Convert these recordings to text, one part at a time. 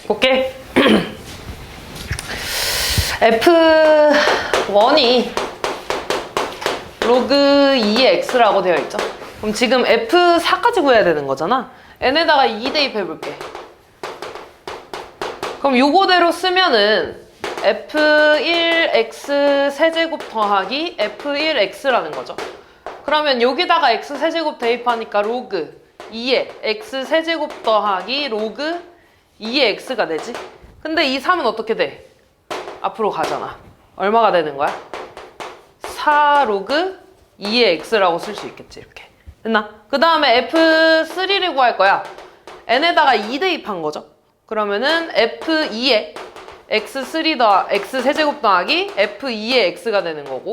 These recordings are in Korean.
볼게. F1이 로그 2의 x라고 되어 있죠. 그럼 지금 F4까지 구해야 되는 거잖아. n에다가 2 대입해볼게. 그럼 요거대로 쓰면은 F1x 세제곱 더하기 F1x라는 거죠. 그러면 여기다가 x 세제곱 대입하니까 로그 2의 x 세제곱 더하기 로그 2의 x가 되지. 근데 이 3은 어떻게 돼? 앞으로 가잖아. 얼마가 되는 거야? 4 로그 2의 x라고 쓸 수 있겠지. 이렇게 됐나? 그 다음에 F3를 구할 거야. n에다가 2 대입한 거죠. 그러면은 F2의 x3 x 세제곱 더하기 F2의 x가 되는 거고,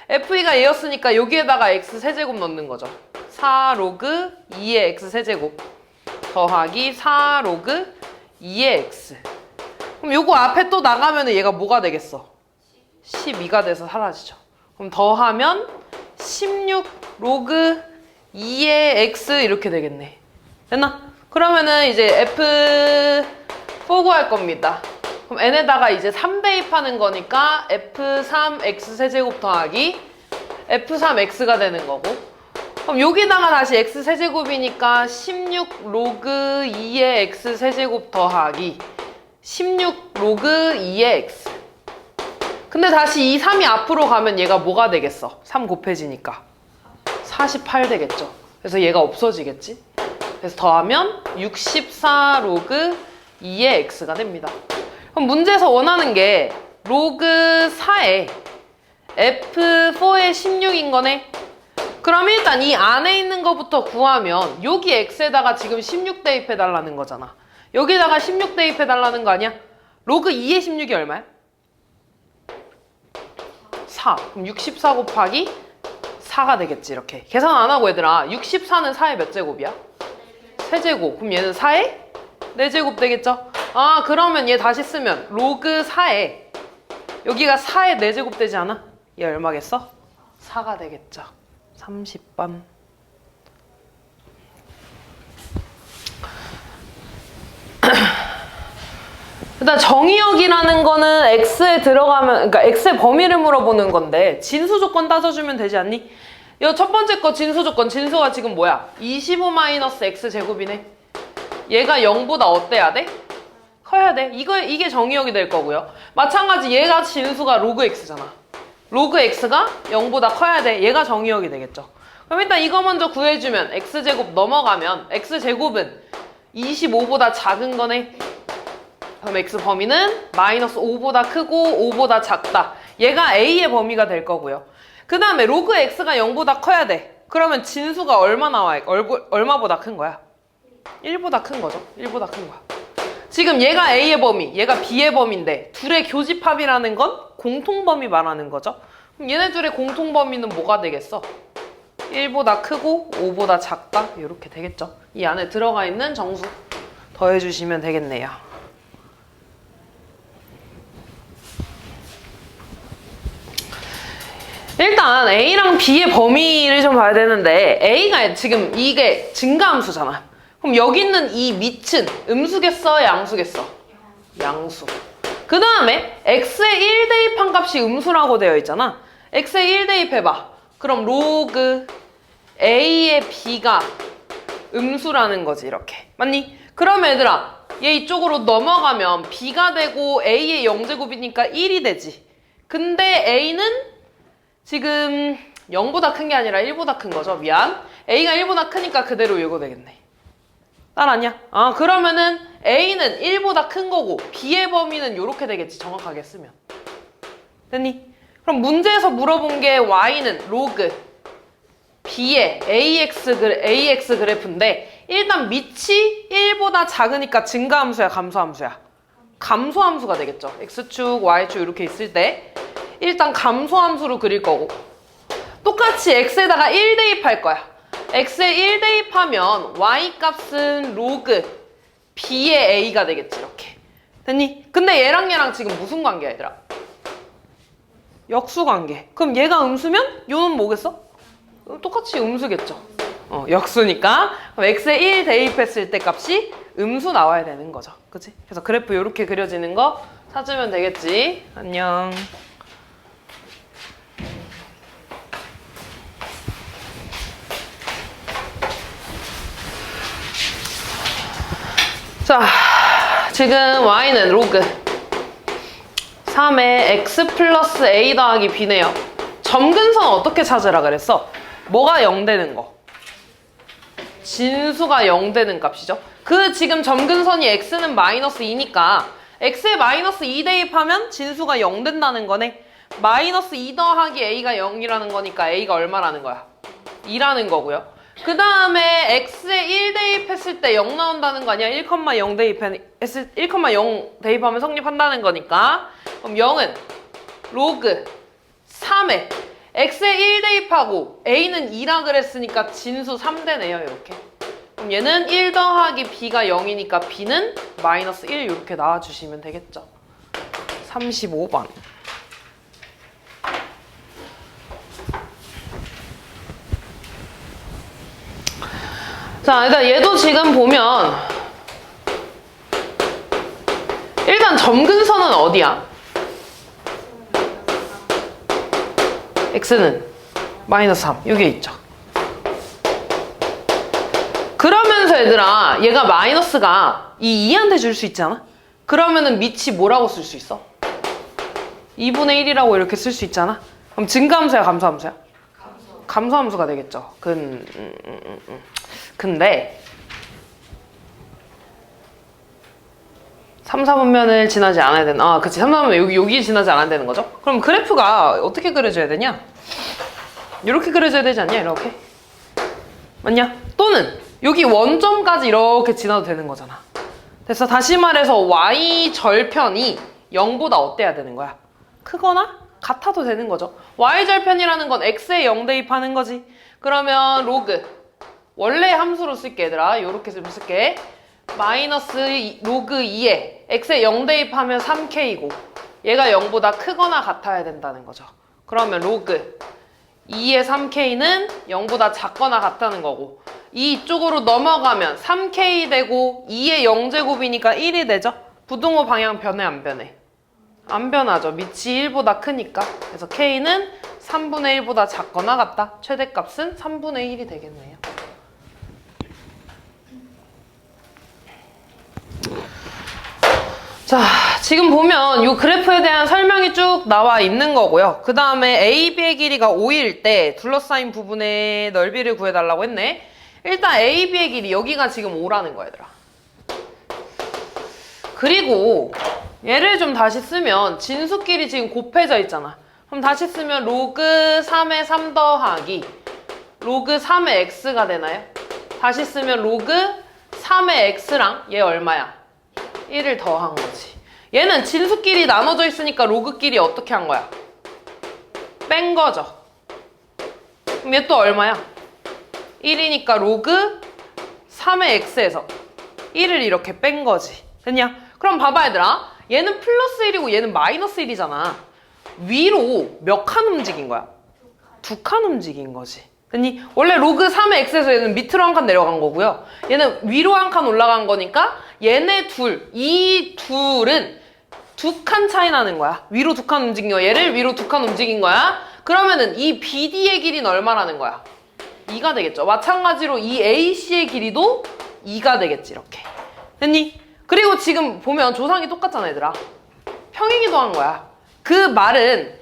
F2가 얘였으니까 여기에다가 x 세제곱 넣는 거죠. 4 로그 2의 x 세제곱 더하기 4 로그 2의 x. 그럼 요거 앞에 또 나가면 얘가 뭐가 되겠어? 12가 돼서 사라지죠. 그럼 더하면 16 로그 2의 x 이렇게 되겠네. 됐나? 그러면은 이제 F4 구할 겁니다. 그럼 n에다가 이제 3 대입하는 거니까 F3x 세제곱 더하기 F3x가 되는 거고, 그럼 여기다가 다시 x 세제곱이니까 16 로그 2의 x 세제곱 더하기 16 로그 2의 x. 근데 다시 이 3이 앞으로 가면 얘가 뭐가 되겠어? 3 곱해지니까 48 되겠죠. 그래서 얘가 없어지겠지. 그래서 더하면 64 로그 2의 x가 됩니다. 그럼 문제에서 원하는 게 로그 4에 F4의 16인 거네. 그럼 일단 이 안에 있는 거부터 구하면 여기 x에다가 지금 16 대입해 달라는 거잖아. 여기다가 16 대입해 달라는 거 아니야? 로그 2의 16이 얼마야? 4. 그럼 64 곱하기 4가 되겠지. 이렇게 계산 안 하고 얘들아, 64는 4의 몇 제곱이야? 세제곱. 그럼 얘는 4의 4제곱 되겠죠? 아, 그러면 얘 다시 쓰면 로그 4에 여기가 4의 4제곱 되지 않아? 얘 얼마겠어? 4가 되겠죠. 30번. 일단 정의역이라는 거는 x에 들어가면, 그러니까 x의 범위를 물어보는 건데 진수 조건 따져주면 되지 않니? 이 첫 번째 거 진수 조건, 진수가 지금 뭐야? 25-x 제곱이네. 얘가 0보다 어때야 돼? 커야 돼. 이게 정의역이 될 거고요. 마찬가지 얘가 진수가 로그 x잖아. 로그 x가 0보다 커야 돼. 얘가 정의역이 되겠죠. 그럼 일단 이거 먼저 구해주면 x제곱 넘어가면 x제곱은 25보다 작은 거네. 그럼 x 범위는 -5보다 크고 5보다 작다. 얘가 a의 범위가 될 거고요. 그 다음에 로그 x가 0보다 커야 돼. 그러면 진수가 얼마 나와? 얼마보다 큰 거야? 1보다 큰 거죠. 1보다 큰 거야. 지금 얘가 a의 범위, 얘가 b의 범위인데 둘의 교집합이라는 건 공통범위 말하는 거죠. 그럼 얘네 둘의 공통범위는 뭐가 되겠어? 1보다 크고 5보다 작다. 이렇게 되겠죠. 이 안에 들어가 있는 정수 더해주시면 되겠네요. 일단 A랑 B의 범위를 좀 봐야 되는데, A가 지금 이게 증가함수잖아. 그럼 여기 있는 이 밑은 음수겠어, 양수겠어? 양수. 그 다음에 X에 1 대입한 값이 음수라고 되어 있잖아. X에 1 대입해봐. 그럼 로그 A의 B가 음수라는 거지, 이렇게. 맞니? 그럼 얘들아, 얘 이쪽으로 넘어가면 B가 되고 A의 0제곱이니까 1이 되지. 근데 A는 지금 0보다 큰 게 아니라 1보다 큰 거죠. 미안. A가 1보다 크니까 그대로 이거 되겠네. 따라하냐? 아, 그러면은 A는 1보다 큰 거고 B의 범위는 이렇게 되겠지. 정확하게 쓰면. 됐니? 그럼 문제에서 물어본 게 Y는 로그 B의 AX 그래프인데 일단 밑이 1보다 작으니까 증가함수야, 감소함수야? 감소함수가 되겠죠. X축, Y축 이렇게 있을 때 일단 감소함수로 그릴 거고, 똑같이 x에다가 1 대입할 거야. x에 1 대입하면 y 값은 로그 b의 a가 되겠지. 이렇게 됐니? 근데 얘랑 지금 무슨 관계야, 얘들아? 역수관계. 그럼 얘가 음수면 요는 뭐겠어? 똑같이 음수겠죠. 역수니까. 그럼 x에 1 대입했을 때 값이 음수 나와야 되는 거죠. 그치? 그래서 그래프 이렇게 그려지는 거 찾으면 되겠지. 안녕. 자, 지금 y는 로그 3의 x 플러스 a 더하기 b네요. 점근선 어떻게 찾으라 그랬어? 뭐가 0 되는 거? 진수가 0 되는 값이죠. 그 지금 점근선이 x는 마이너스 2니까 x에 마이너스 2 대입하면 진수가 0 된다는 거네. 마이너스 2 더하기 a가 0이라는 거니까 a가 얼마라는 거야? 2라는 거고요. 그 다음에 x에 1 대입했을 때 0 나온다는 거 아니야? 1,0 대입하면 성립한다는 거니까. 그럼 0은 로그 3에 x에 1 대입하고 a는 2라 그랬으니까 진수 3되네요. 이렇게. 그럼 얘는 1 더하기 b가 0이니까 b는 마이너스 1 이렇게 나와주시면 되겠죠. 35번. 자, 일단 얘도 지금 보면 일단 점근선은 어디야? x는 마이너스 3 여기에 있죠. 그러면서 얘들아 얘가 마이너스가 이 2한테 줄 수 있잖아? 그러면은 밑이 뭐라고 쓸 수 있어? 2분의 1이라고 이렇게 쓸 수 있잖아? 그럼 증가함수야 감소함수야? 감소함수가 되겠죠. 근데 3, 4분면을 지나지 않아야 되는 그치 3, 4분면 여기 지나지 않아야 되는 거죠? 그럼 그래프가 어떻게 그려져야 되냐? 이렇게 그려져야 되지 않냐? 이렇게 맞냐? 또는 여기 원점까지 이렇게 지나도 되는 거잖아. 됐어. 다시 말해서 y 절편이 0보다 어때야 되는 거야? 크거나 같아도 되는 거죠. y 절편이라는 건 x에 0 대입하는 거지. 그러면 로그 원래 함수로 쓸게 얘들아. 요렇게 쓸게. 마이너스 로그 2에 x에 0 대입하면 3k이고 얘가 0보다 크거나 같아야 된다는 거죠. 그러면 로그 2의 3k는 0보다 작거나 같다는 거고 이쪽으로 넘어가면 3k 되고 2의 0제곱이니까 1이 되죠. 부등호 방향 변해 안 변해? 안 변하죠. 밑이 1보다 크니까. 그래서 k는 3분의 1보다 작거나 같다. 최대값은 3분의 1이 되겠네요. 자, 지금 보면 이 그래프에 대한 설명이 쭉 나와 있는 거고요. 그 다음에 AB의 길이가 5일 때 둘러싸인 부분의 넓이를 구해달라고 했네. 일단 AB의 길이 여기가 지금 5라는 거야 얘들아. 그리고 얘를 좀 다시 쓰면 진수끼리 지금 곱해져 있잖아. 그럼 다시 쓰면 로그 3의 3 더하기 로그 3의 x가 되나요? 다시 쓰면 로그 3의 x랑 얘 얼마야? 1을 더한 거지. 얘는 진수끼리 나눠져 있으니까 로그끼리 어떻게 한 거야? 뺀 거죠. 그럼 얘 또 얼마야? 1이니까 로그 3의 x에서 1을 이렇게 뺀 거지. 됐냐? 그럼 봐봐 얘들아. 얘는 플러스 1이고 얘는 마이너스 1이잖아. 위로 몇 칸 움직인 거야? 2칸 움직인 거지. 됐니? 원래 로그 3의 x에서 얘는 밑으로 한 칸 내려간 거고요. 얘는 위로 한 칸 올라간 거니까 얘네 이 둘은 2칸 차이 나는 거야. 위로 2칸 움직인 거야. 얘를 위로 2칸 움직인 거야. 그러면은 이 BD의 길이는 얼마라는 거야? 2가 되겠죠. 마찬가지로 이 AC의 길이도 2가 되겠지. 이렇게. 됐니? 그리고 지금 보면 조상이 똑같잖아 얘들아. 평행이동 한 거야. 그 말은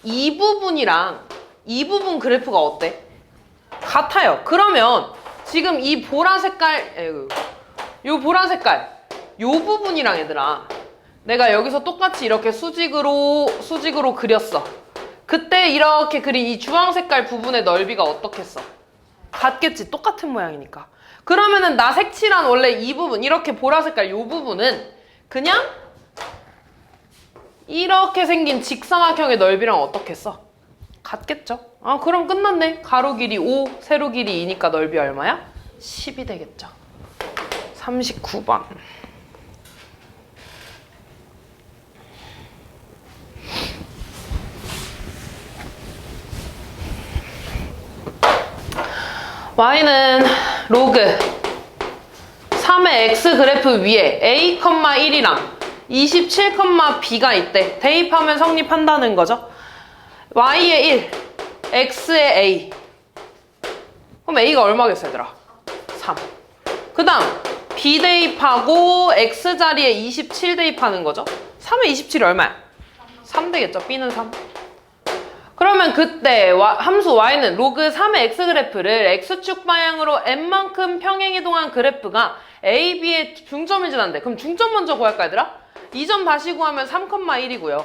이 부분이랑 이 부분 그래프가 어때? 같아요. 그러면 지금 이 보라 색깔 요 보라 색깔 요 부분이랑 얘들아 내가 여기서 똑같이 이렇게 수직으로 그렸어. 그때 이렇게 그린 이 주황 색깔 부분의 넓이가 어떻겠어? 같겠지. 똑같은 모양이니까. 그러면은 나 색칠한 원래 이 부분 이렇게 보라 색깔 요 부분은 그냥 이렇게 생긴 직사각형의 넓이랑 어떻겠어? 같겠죠? 그럼 끝났네. 가로 길이 5, 세로 길이 2니까 넓이 얼마야? 10이 되겠죠. 39번. y는 로그 3의 x 그래프 위에 a, 1이랑 27, b가 있대. 대입하면 성립한다는 거죠. y에 1, x에 a. 그럼 a가 얼마겠어, 얘들아? 3. 그 다음 b 대입하고 x 자리에 27 대입하는 거죠. 3에 27이 얼마야? 3 되겠죠. b는 3. 그러면 그때 함수 y는 로그 3의 x 그래프를 x축 방향으로 n만큼 평행이동한 그래프가 a, b의 중점을 지난대. 그럼 중점 먼저 구할까, 얘들아? 이 점 다시 구하면 3,1이고요.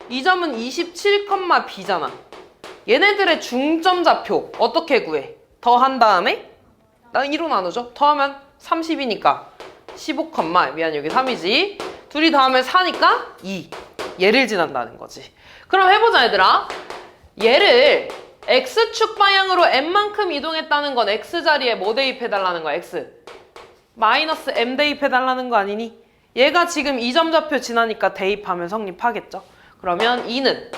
이 점은 27, b잖아. 얘네들의 중점 좌표 어떻게 구해? 더한 다음에 나 2로 나누죠. 더하면 30이니까 15, 미안 여기 3이지. 둘이 더하면 4니까 2. 얘를 지난다는 거지. 그럼 해보자, 얘들아. 얘를 x축 방향으로 n만큼 이동했다는 건 x자리에 뭐 대입해달라는 거야, x. 마이너스 m 대입해달라는 거 아니니? 얘가 지금 이 점 좌표 지나니까 대입하면 성립하겠죠? 그러면 2는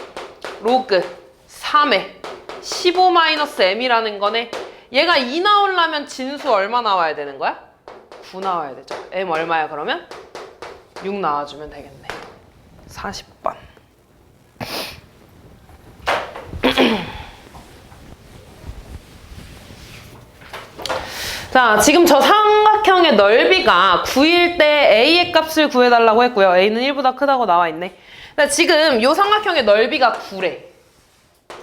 로그 3에 15-m이라는 거네. 얘가 2 나오려면 진수 얼마 나와야 되는 거야? 9 나와야 되죠. m 얼마야 그러면? 6 나와주면 되겠네. 40번. 자, 지금 저 삼각형의 넓이가 9일 때 a의 값을 구해달라고 했고요. a는 1보다 크다고 나와 있네. 근데 지금 이 삼각형의 넓이가 9래.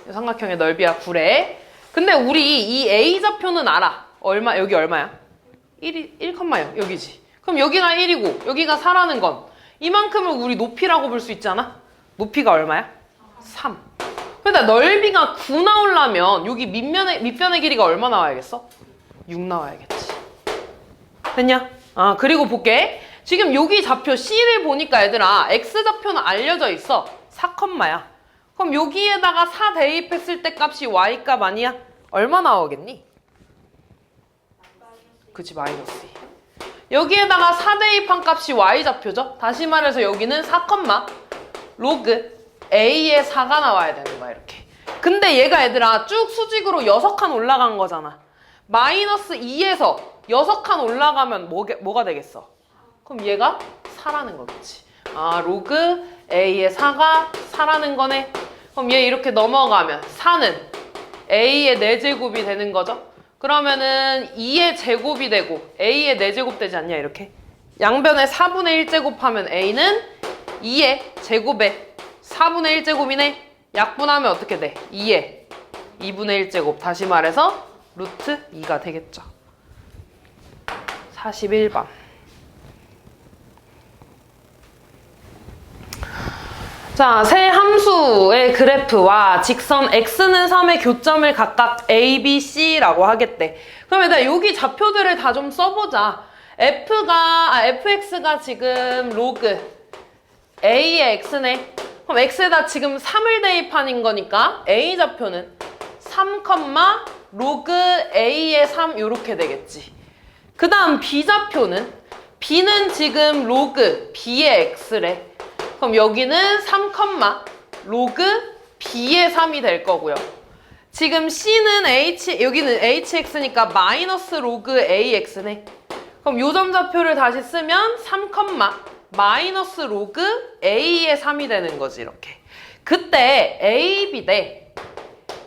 이 삼각형의 넓이가 9래. 근데 우리 이 a 좌표는 알아. 얼마? 여기 얼마야? 1,0 여기지. 그럼 여기가 1이고 여기가 4라는 건 이만큼을 우리 높이라고 볼 수 있잖아. 높이가 얼마야? 3. 근데 넓이가 9 나오려면 여기 밑변의 길이가 얼마 나와야겠어? 6 나와야겠지. 됐냐? 아, 그리고 볼게. 지금 여기 좌표 C를 보니까 얘들아 X좌표는 알려져 있어. 4컴마야. 그럼 여기에다가 4 대입했을 때 값이 Y값 아니야? 얼마 나오겠니? 그치, 마이너스 2. 여기에다가 4 대입한 값이 Y좌표죠? 다시 말해서 여기는 4컴마 로그 A의 4가 나와야 되는 거야, 이렇게. 근데 얘가 얘들아 쭉 수직으로 6칸 올라간 거잖아. 마이너스 2에서 6칸 올라가면 뭐가 되겠어? 그럼 얘가 4라는 거겠지. 아, 로그 A의 4가 4라는 거네. 그럼 얘 이렇게 넘어가면 4는 A의 4제곱이 되는 거죠. 그러면은 2의 제곱이 되고 A의 4제곱 되지 않냐, 이렇게. 양변에 4분의 1제곱 하면 A는 2의 제곱에 4분의 1제곱이네. 약분하면 어떻게 돼? 2의 2분의 1제곱. 다시 말해서 루트 2가 되겠죠. 41번. 자, 세 함수의 그래프와 직선 x는 3의 교점을 각각 a, b, c라고 하겠대. 그럼 일단 여기 좌표들을 다 좀 써보자. fx가 지금 로그 a의 x네. 그럼 x에다 지금 3을 대입하는 거니까 a 좌표는 3, 로그 a의 3 이렇게 되겠지. 그 다음 b 좌표는 b는 지금 로그 b의 x래. 그럼 여기는 3, 로그 b의 3이 될 거고요. 지금 c는 여기는 hx니까 마이너스 로그 ax네. 그럼 요점 좌표를 다시 쓰면 3, 마이너스 로그 a의 3이 되는 거지, 이렇게. 그때 ab 대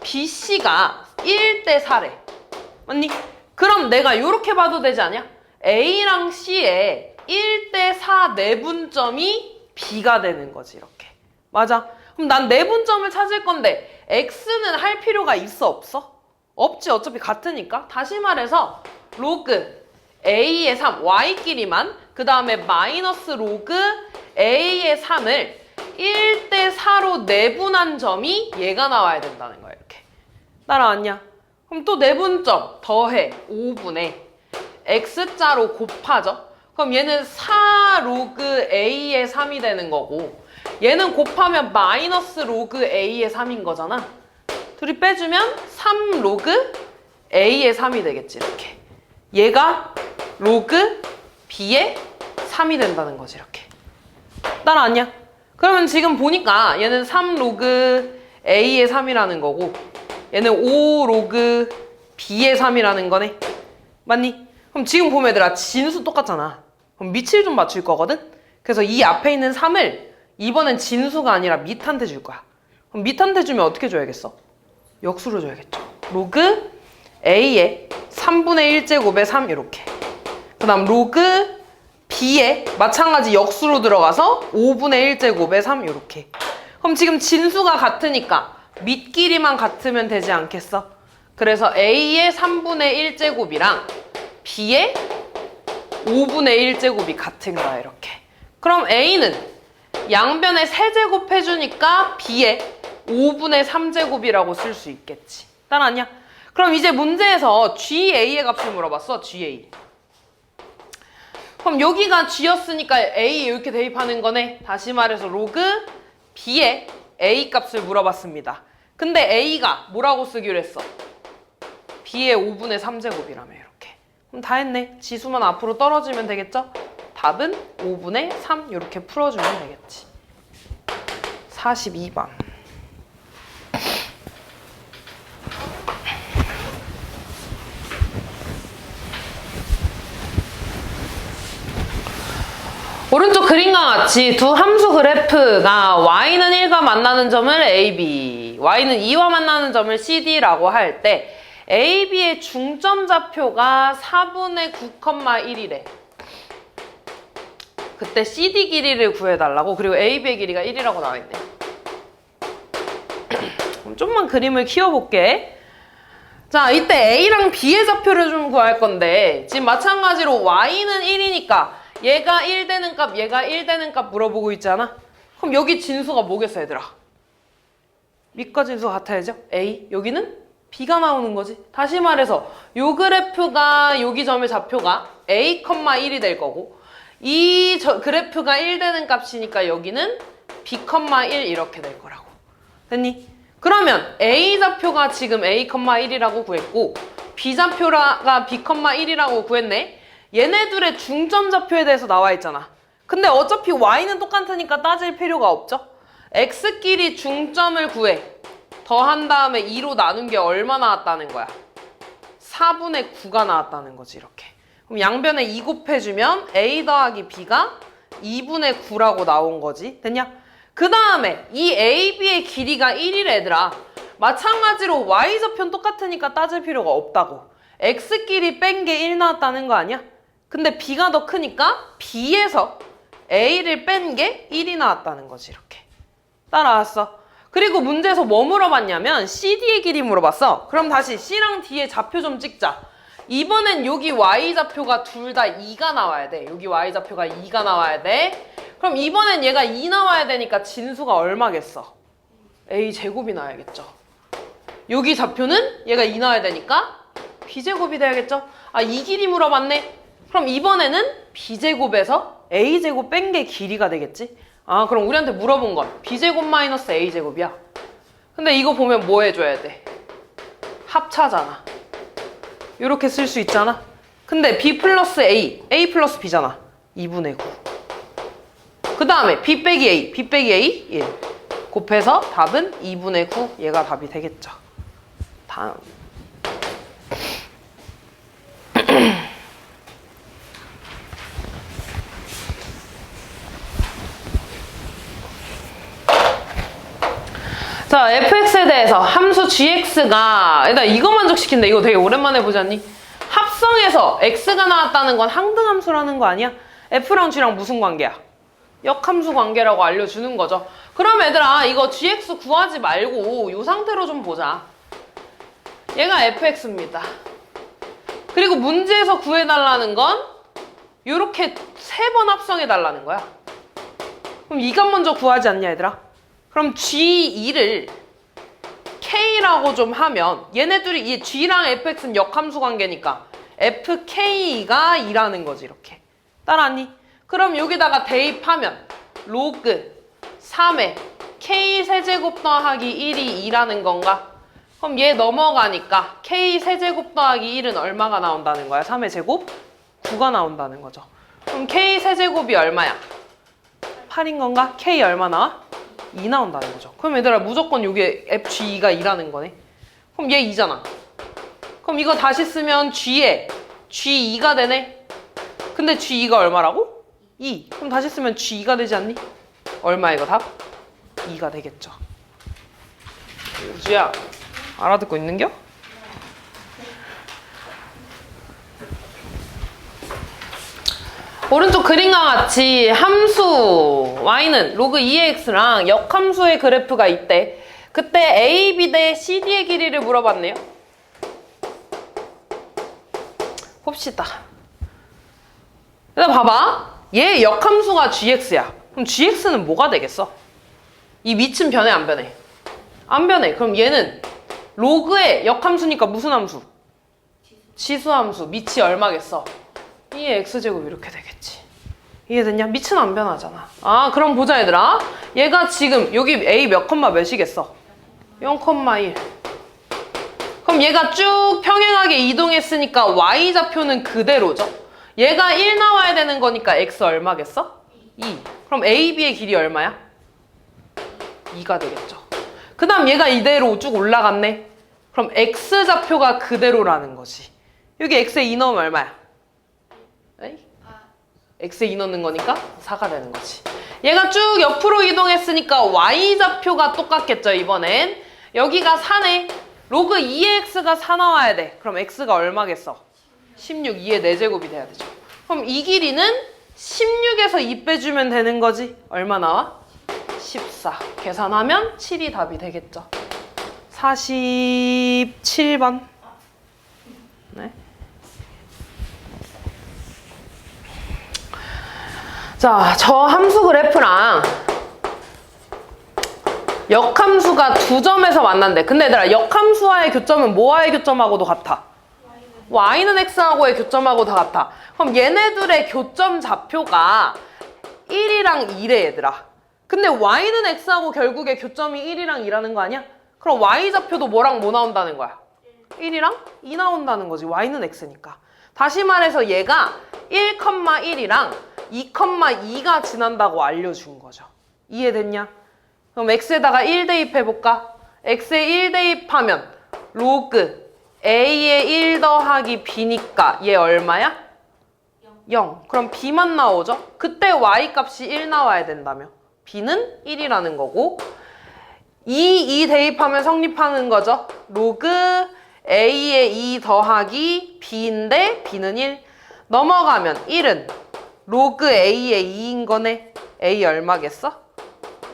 bc가 1대 4래. 맞니? 그럼 내가 이렇게 봐도 되지 않냐? a랑 c의 1대 4 내분점이 b가 되는 거지, 이렇게. 맞아. 그럼 난 내분점을 찾을 건데 x는 할 필요가 있어, 없어? 없지. 어차피 같으니까. 다시 말해서 로그 a의 3, y끼리만, 그 다음에 마이너스 로그 a의 3을 1대 4로 내분한 점이 얘가 나와야 된다는 거야, 이렇게. 따라왔냐? 그럼 또 내분점 더해 5분의 x자로 곱하죠? 그럼 얘는 4 로그 a의 3이 되는 거고, 얘는 곱하면 마이너스 로그 a의 3인 거잖아. 둘이 빼주면 3 로그 a의 3이 되겠지, 이렇게. 얘가 로그 b의 3이 된다는 거지, 이렇게. 따라왔냐? 그러면 지금 보니까 얘는 3 로그 a의 3이라는 거고, 얘는 5 로그 b의 3이라는 거네. 맞니? 그럼 그럼 지금 보면 얘들아 진수 똑같잖아. 그럼 밑을 좀 맞출 거거든? 그래서 이 앞에 있는 3을 이번엔 진수가 아니라 밑한테 줄 거야. 그럼 밑한테 주면 어떻게 줘야겠어? 역수로 줘야겠죠. 로그 A의 3분의 1제곱에 3 이렇게. 그 다음 로그 B에 마찬가지 역수로 들어가서 5분의 1제곱에 3 이렇게. 그럼 지금 진수가 같으니까 밑끼리만 같으면 되지 않겠어? 그래서 A의 3분의 1제곱이랑 B의 5분의 1제곱이 같은 거야 이렇게. 그럼 A는 양변에 세제곱 해주니까 B의 5분의 3제곱이라고 쓸 수 있겠지. 따라하냐? 그럼 이제 문제에서 GA의 값을 물어봤어. GA. 그럼 여기가 G였으니까 A 이렇게 대입하는 거네. 다시 말해서 로그 B의 A 값을 물어봤습니다. 근데 A가 뭐라고 쓰기로 했어? B의 5분의 3제곱이라며 이렇게. 그럼 다 했네. 지수만 앞으로 떨어지면 되겠죠? 답은 5분의 3 이렇게 풀어주면 되겠지. 42번. 오른쪽 그림과 같이 두 함수 그래프가 y는 1과 만나는 점을 AB, y는 2와 만나는 점을 CD라고 할 때 AB의 중점 좌표가 4분의 9,1이래. 그때 CD 길이를 구해달라고. 그리고 AB의 길이가 1이라고 나와있네. 그럼 좀만 그림을 키워볼게. 자, 이때 A랑 B의 좌표를 좀 구할 건데 지금 마찬가지로 y는 1이니까 얘가 1 되는 값, 얘가 1 되는 값 물어보고 있잖아. 그럼 여기 진수가 뭐겠어, 얘들아? 밑과 진수가 같아야죠? A. 여기는 B가 나오는 거지. 다시 말해서 요 그래프가 여기 점의 좌표가 A, 1이 될 거고 이 그래프가 1 되는 값이니까 여기는 B, 1 이렇게 될 거라고. 됐니? 그러면 A 좌표가 지금 A, 1이라고 구했고 B 좌표가 B, 1이라고 구했네. 얘네들의 중점 좌표에 대해서 나와 있잖아. 근데 어차피 y는 똑같으니까 따질 필요가 없죠. x끼리 중점을 구해. 더한 다음에 2로 나눈 게 얼마 나왔다는 거야? 4분의 9가 나왔다는 거지 이렇게. 그럼 양변에 2 곱해주면 a 더하기 b가 2분의 9라고 나온 거지. 됐냐? 그 다음에 이 AB의 길이가 1이래 얘들아. 마찬가지로 y좌표는 똑같으니까 따질 필요가 없다고. x끼리 뺀 게 1 나왔다는 거 아니야? 근데 B가 더 크니까 B에서 A를 뺀 게 1이 나왔다는 거지 이렇게. 따라왔어. 그리고 문제에서 뭐 물어봤냐면 CD의 길이 물어봤어. 그럼 다시 C랑 D의 좌표 좀 찍자. 이번엔 여기 Y좌표가 둘 다 2가 나와야 돼. 여기 Y좌표가 2가 나와야 돼. 그럼 이번엔 얘가 2 나와야 되니까 진수가 얼마겠어? A제곱이 나와야겠죠. 여기 좌표는 얘가 2 나와야 되니까 B제곱이 돼야겠죠. 아, 이 길이 물어봤네. 그럼 이번에는 B제곱에서 A제곱 뺀 게 길이가 되겠지? 아, 그럼 우리한테 물어본 건 B제곱 마이너스 A제곱이야. 근데 이거 보면 뭐 해줘야 돼? 합차잖아. 이렇게 쓸 수 있잖아. 근데 B 플러스 A, A 플러스 B잖아. 2분의 9. 그 다음에 B 빼기 A, B 빼기 A 1. 곱해서 답은 2분의 9. 얘가 답이 되겠죠. 다음. 자, fx에 대해서 함수 gx가 일단 이거 만족시킨다. 이거 되게 오랜만에 보지 않니? 합성해서 x가 나왔다는 건 항등함수라는 거 아니야? f랑 g랑 무슨 관계야? 역함수 관계라고 알려주는 거죠. 그럼 얘들아 이거 gx 구하지 말고 이 상태로 좀 보자. 얘가 fx입니다. 그리고 문제에서 구해달라는 건 이렇게 3번 합성해달라는 거야. 그럼 이 값 먼저 구하지 않냐 얘들아? 그럼 G2를 K라고 좀 하면 얘네들이 이 G랑 fx는 역함수 관계니까 fk가 2라는 거지 이렇게. 따라하니? 그럼 여기다가 대입하면 로그 3에 K 세제곱 더하기 1이 2라는 건가? 그럼 얘 넘어가니까 K 세제곱 더하기 1은 얼마가 나온다는 거야? 3의 제곱? 9가 나온다는 거죠. 그럼 K 세제곱이 얼마야? 8인 건가? K 얼마 나와? 2 나온다는 거죠. 그럼 얘들아 무조건 여기 FG2가 2라는 거네. 그럼 얘 2잖아. 그럼 이거 다시 쓰면 G에 G2가 되네. 근데 G2가 얼마라고? 2. 그럼 다시 쓰면 G2가 되지 않니? 얼마 이거 답? 2가 되겠죠. 유주야, 알아듣고 있는겨? 오른쪽 그림과 같이 함수 y는 로그 2의 x랑 역함수의 그래프가 있대. 그때 a, b 대 cd의 길이를 물어봤네요. 봅시다. 일단 봐봐. 얘 역함수가 gx야. 그럼 gx는 뭐가 되겠어? 이 밑은 변해 안 변해? 안 변해. 그럼 얘는 로그의 역함수니까 무슨 함수? 지수함수. 밑이 얼마겠어? 2의 x제곱 이렇게 되겠지. 이해됐냐? 밑은 안 변하잖아. 아, 그럼 보자 얘들아. 얘가 지금 여기 a 몇 컴마 몇이겠어? 0,1. 그럼 얘가 쭉 평행하게 이동했으니까 y좌표는 그대로죠. 얘가 1 나와야 되는 거니까 x 얼마겠어? 2. 그럼 a, b의 길이 얼마야? 2가 되겠죠. 그 다음 얘가 이대로 쭉 올라갔네. 그럼 x좌표가 그대로라는 거지. 여기 x에 2 넣으면 얼마야? 에이? x에 2 넣는 거니까 4가 되는 거지. 얘가 쭉 옆으로 이동했으니까 y좌표가 똑같겠죠, 이번엔. 여기가 4네. 로그 2의 x가 4 나와야 돼. 그럼 x가 얼마겠어? 16, 2의 4제곱이 돼야 되죠. 그럼 이 길이는 16에서 2 빼주면 되는 거지. 얼마 나와? 14. 계산하면 7이 답이 되겠죠. 47번. 네. 자, 저 함수 그래프랑 역함수가 두 점에서 만난대. 근데 얘들아, 역함수와의 교점은 뭐와의 교점하고도 같아? y는 x하고의 교점하고 다 같아. 그럼 얘네들의 교점 좌표가 1이랑 2래 얘들아. 근데 y는 x하고 결국에 교점이 1이랑 2라는 거 아니야? 그럼 y좌표도 뭐랑 뭐 나온다는 거야? 1이랑 2 나온다는 거지. y는 x니까. 다시 말해서 얘가 1,1이랑 2,2가 지난다고 알려준 거죠. 이해됐냐? 그럼 x에다가 1 대입해볼까? x에 1 대입하면 로그 a에 1 더하기 b니까 얘 얼마야? 0. 그럼 b만 나오죠? 그때 y 값이 1 나와야 된다며. b는 1이라는 거고 2 대입하면 성립하는 거죠. 로그 a에 2 더하기 b인데 b는 1. 넘어가면 1은 로그 a에 2인 거네. a 얼마겠어?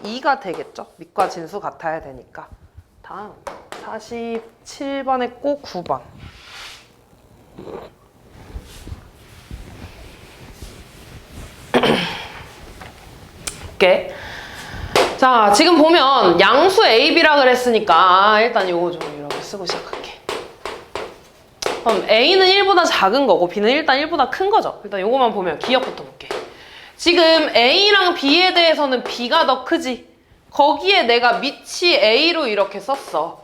2가 되겠죠. 밑과 진수 같아야 되니까. 다음 47번 했고 9번. 오케이. 자, 지금 보면 양수 a, b라 그랬으니까 일단 요거 좀 이렇게 쓰고 시작할게. 그럼 a는 1보다 작은 거고 b는 일단 1보다 큰 거죠. 일단 요거만 보면 기억부터 볼게. 지금 a랑 b에 대해서는 b가 더 크지. 거기에 내가 밑이 a로 이렇게 썼어.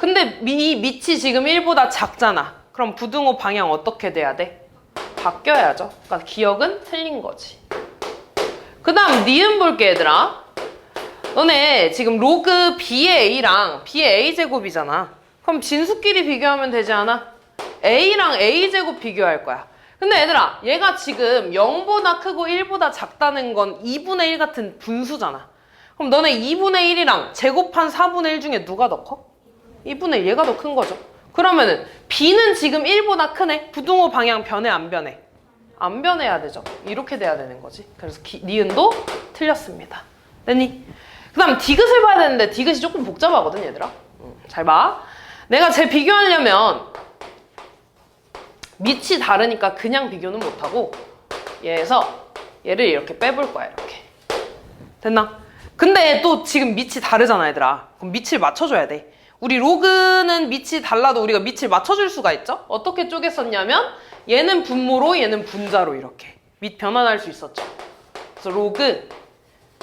근데 이 밑이 지금 1보다 작잖아. 그럼 부등호 방향 어떻게 돼야 돼? 바뀌어야죠. 그러니까 기억은 틀린 거지. 그 다음 니은 볼게 얘들아. 너네 지금 로그 b의 a랑 b의 a제곱이잖아. 그럼 진수끼리 비교하면 되지 않아? a랑 a제곱 비교할 거야. 근데 얘들아, 얘가 지금 0보다 크고 1보다 작다는 건 2분의 1 같은 분수잖아. 그럼 너네 2분의 1이랑 제곱한 4분의 1 중에 누가 더 커? 2분의 1, 얘가 더 큰 거죠. 그러면은 b는 지금 1보다 크네. 부등호 방향 변해 안 변해? 안 변해야 되죠. 이렇게 돼야 되는 거지. 그래서 니은도 틀렸습니다. 됐니? 그 다음 디귿을 봐야 되는데 디귿이 조금 복잡하거든 얘들아. 잘 봐. 내가 쟤 비교하려면 밑이 다르니까 그냥 비교는 못하고 얘에서 얘를 이렇게 빼볼 거야. 이렇게. 됐나? 근데 또 지금 밑이 다르잖아 얘들아. 그럼 밑을 맞춰줘야 돼. 우리 로그는 밑이 달라도 우리가 밑을 맞춰줄 수가 있죠? 어떻게 쪼갰었냐면 얘는 분모로 얘는 분자로 이렇게 밑 변환할 수 있었죠. 그래서 로그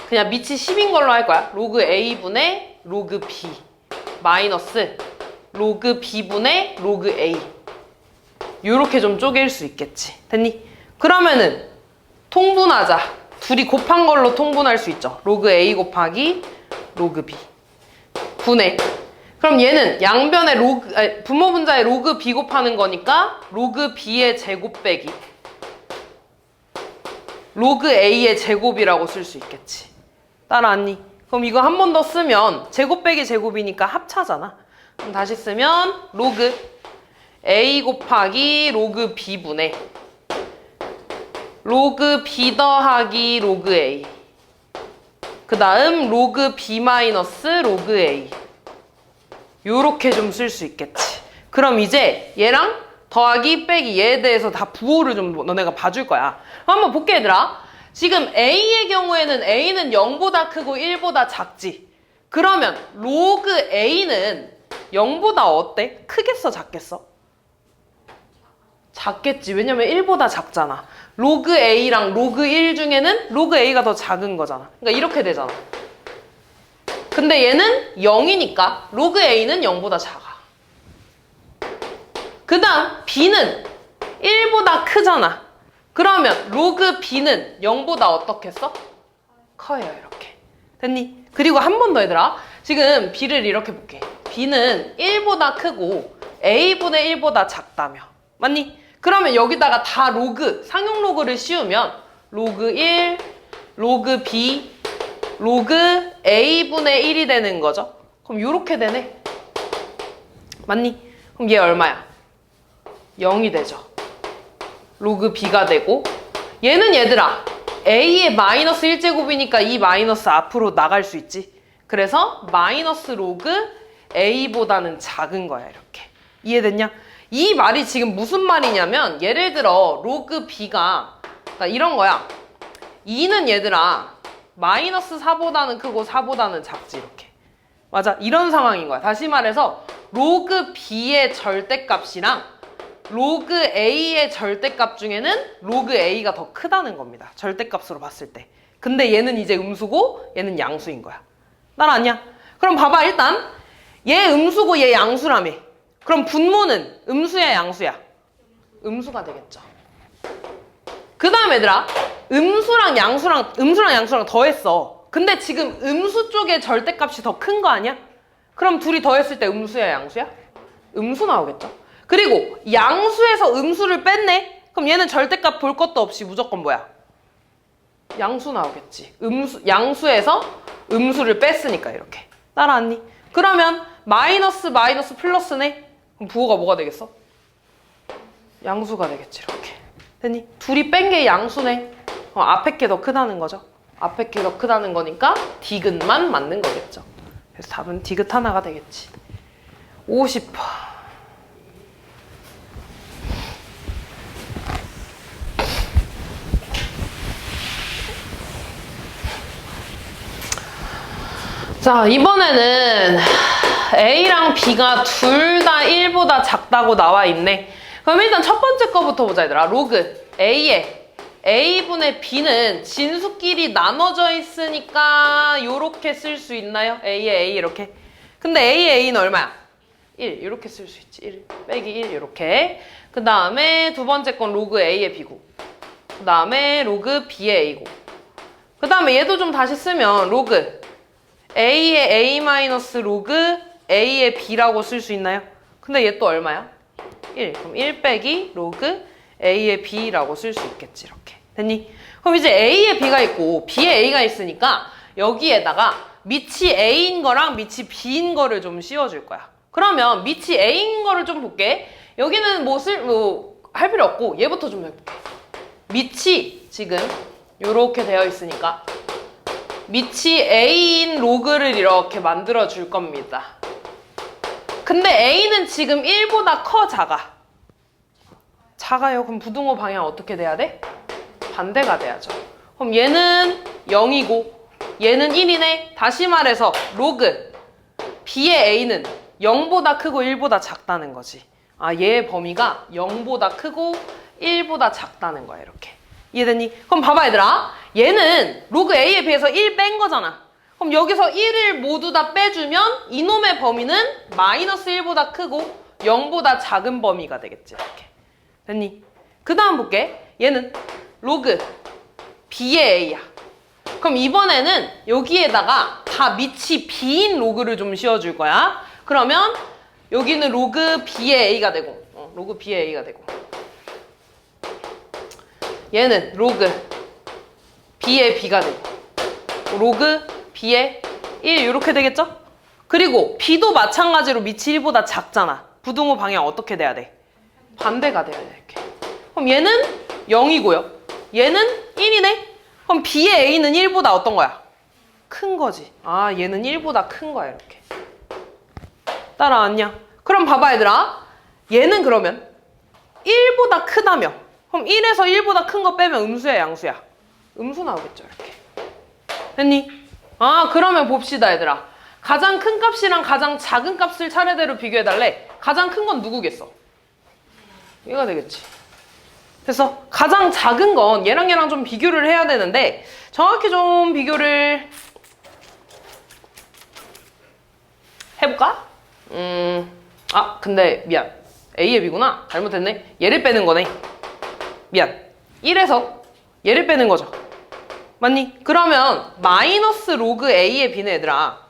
그냥 밑이 10인 걸로 할 거야. 로그 a분의 로그 b 마이너스 로그 b분의 로그 a 요렇게 좀 쪼갤 수 있겠지. 됐니? 그러면은 통분하자. 둘이 곱한 걸로 통분할 수 있죠. 로그 a 곱하기 로그 b 분의 그럼 얘는 양변의 분모 분자의 로그 b 곱하는 거니까 로그 b의 제곱 빼기 로그 a의 제곱이라고 쓸 수 있겠지. 따라왔니? 그럼 이거 한 번 더 쓰면 제곱 빼기 제곱이니까 합차잖아. 그럼 다시 쓰면 로그 a 곱하기 로그 b분의 로그 b 더하기 로그 a 그 다음 로그 b 마이너스 로그 a 요렇게 좀 쓸 수 있겠지. 그럼 이제 얘랑 더하기 빼기 얘에 대해서 다 부호를 좀 너네가 봐줄 거야. 한번 볼게 얘들아. 지금 a의 경우에는 a는 0보다 크고 1보다 작지. 그러면 로그 a는 0보다 어때? 크겠어 작겠어? 작겠지. 왜냐면 1보다 작잖아. 로그 a랑 로그 1 중에는 로그 a가 더 작은 거잖아. 그러니까 이렇게 되잖아. 근데 얘는 0이니까 로그 a는 0보다 작아. 그 다음 b는 1보다 크잖아. 그러면 로그 b는 0보다 어떻겠어? 커요 이렇게. 됐니? 그리고 한 번 더 얘들아. 지금 b를 이렇게 볼게. b는 1보다 크고 a분의 1보다 작다며. 맞니? 그러면 여기다가 다 로그, 상용 로그를 씌우면 로그 1, 로그 b, 로그 a분의 1이 되는 거죠. 그럼 이렇게 되네. 맞니? 그럼 얘 얼마야? 0이 되죠. 로그 b가 되고 얘는 얘들아 a의 마이너스 1제곱이니까 이 마이너스 앞으로 나갈 수 있지. 그래서 마이너스 로그 a보다는 작은 거야 이렇게. 이해됐냐? 이 말이 지금 무슨 말이냐면 예를 들어 로그 b가 그러니까 이런 거야. 2는 얘들아 마이너스 4보다는 크고 4보다는 작지 이렇게. 맞아. 이런 상황인 거야. 다시 말해서 로그 b의 절대값이랑 로그 a의 절대값 중에는 로그 a가 더 크다는 겁니다. 절대값으로 봤을 때. 근데 얘는 이제 음수고 얘는 양수인 거야. 따라왔냐? 그럼 봐봐 일단 얘 음수고 얘 양수라며. 그럼 분모는 음수야 양수야? 음수가 되겠죠. 그 다음 얘들아 음수랑 양수랑 더했어. 근데 지금 음수 쪽의 절대값이 더 큰 거 아니야? 그럼 둘이 더했을 때 음수야 양수야? 음수 나오겠죠. 그리고 양수에서 음수를 뺐네? 그럼 얘는 절대값 볼 것도 없이 무조건 뭐야? 양수 나오겠지. 양수에서 음수를 뺐으니까 이렇게. 따라왔니? 그러면 마이너스 플러스네? 그럼 부호가 뭐가 되겠어? 양수가 되겠지 이렇게. 됐니? 둘이 뺀 게 양수네. 앞에 게 더 크다는 거죠. 앞에 게 더 크다는 거니까 디귿만 맞는 거겠죠. 그래서 답은 디귿 하나가 되겠지. 50%. 자, 이번에는 A랑 B가 둘 다 1보다 작다고 나와 있네. 그럼 일단 첫 번째 거부터 보자 얘들아. 로그 A에 A분의 B는 진수끼리 나눠져 있으니까 요렇게 쓸 수 있나요? A에 A 이렇게. 근데 A에 A는 얼마야? 1 이렇게 쓸 수 있지. 1 빼기 1 이렇게. 그 다음에 두 번째 건 로그 A의 B고 그 다음에 로그 B의 A고 그 다음에 얘도 좀 다시 쓰면 로그 A의 A 마이너스 로그 A의 B라고 쓸 수 있나요? 근데 얘 또 얼마야? 1. 그럼 1 빼기 로그 A의 B라고 쓸 수 있겠지 이렇게. 됐니? 그럼 이제 A의 B가 있고 B의 A가 있으니까 여기에다가 밑이 A인 거랑 밑이 B인 거를 좀 씌워줄 거야. 그러면 밑이 A인 거를 좀 볼게. 여기는 할 필요 없고 얘부터 좀 해볼게. 밑이 지금 요렇게 되어 있으니까 밑이 A인 로그를 이렇게 만들어 줄 겁니다. 근데 A는 지금 1보다 커 작아? 작아요. 그럼 부등호 방향 어떻게 돼야 돼? 반대가 돼야죠. 그럼 얘는 0이고 얘는 1이네. 다시 말해서 로그 B의 A는 0보다 크고 1보다 작다는 거지. 아, 얘의 범위가 0보다 크고 1보다 작다는 거야 이렇게. 이해됐니? 그럼 봐봐 얘들아. 얘는 로그 A에 비해서 1 뺀 거잖아. 그럼 여기서 1을 모두 다 빼주면 이놈의 범위는 마이너스 1보다 크고 0보다 작은 범위가 되겠지 이렇게. 됐니? 그 다음 볼게. 얘는 로그 B의 A야. 그럼 이번에는 여기에다가 다 밑이 B인 로그를 좀 씌워줄 거야. 그러면 여기는 로그 b의 a가 되고 로그 b의 a가 되고 얘는 로그 b의 b가 되고 로그 b의 1 이렇게 되겠죠? 그리고 b도 마찬가지로 밑이 1보다 작잖아. 부등호 방향 어떻게 돼야 돼? 반대가 돼야 돼. 이렇게. 그럼 얘는 0이고요. 얘는 1이네? 그럼 b의 a는 1보다 어떤 거야? 큰 거지. 아, 얘는 1보다 큰 거야, 이렇게. 따라왔냐? 그럼 봐봐, 얘들아. 얘는 그러면 1보다 크다며. 그럼 1에서 1보다 큰 거 빼면 음수야, 양수야? 음수 나오겠죠, 이렇게. 됐니? 아, 그러면 봅시다, 얘들아. 가장 큰 값이랑 가장 작은 값을 차례대로 비교해달래. 가장 큰 건 누구겠어? 얘가 되겠지. 그래서 가장 작은 건 얘랑 좀 비교를 해야 되는데 정확히 좀 비교를 해볼까? 근데 미안. A의 B구나. 잘못했네. 얘를 빼는 거네. 미안. 1에서 얘를 빼는 거죠. 맞니? 그러면 마이너스 로그 A의 B는 얘들아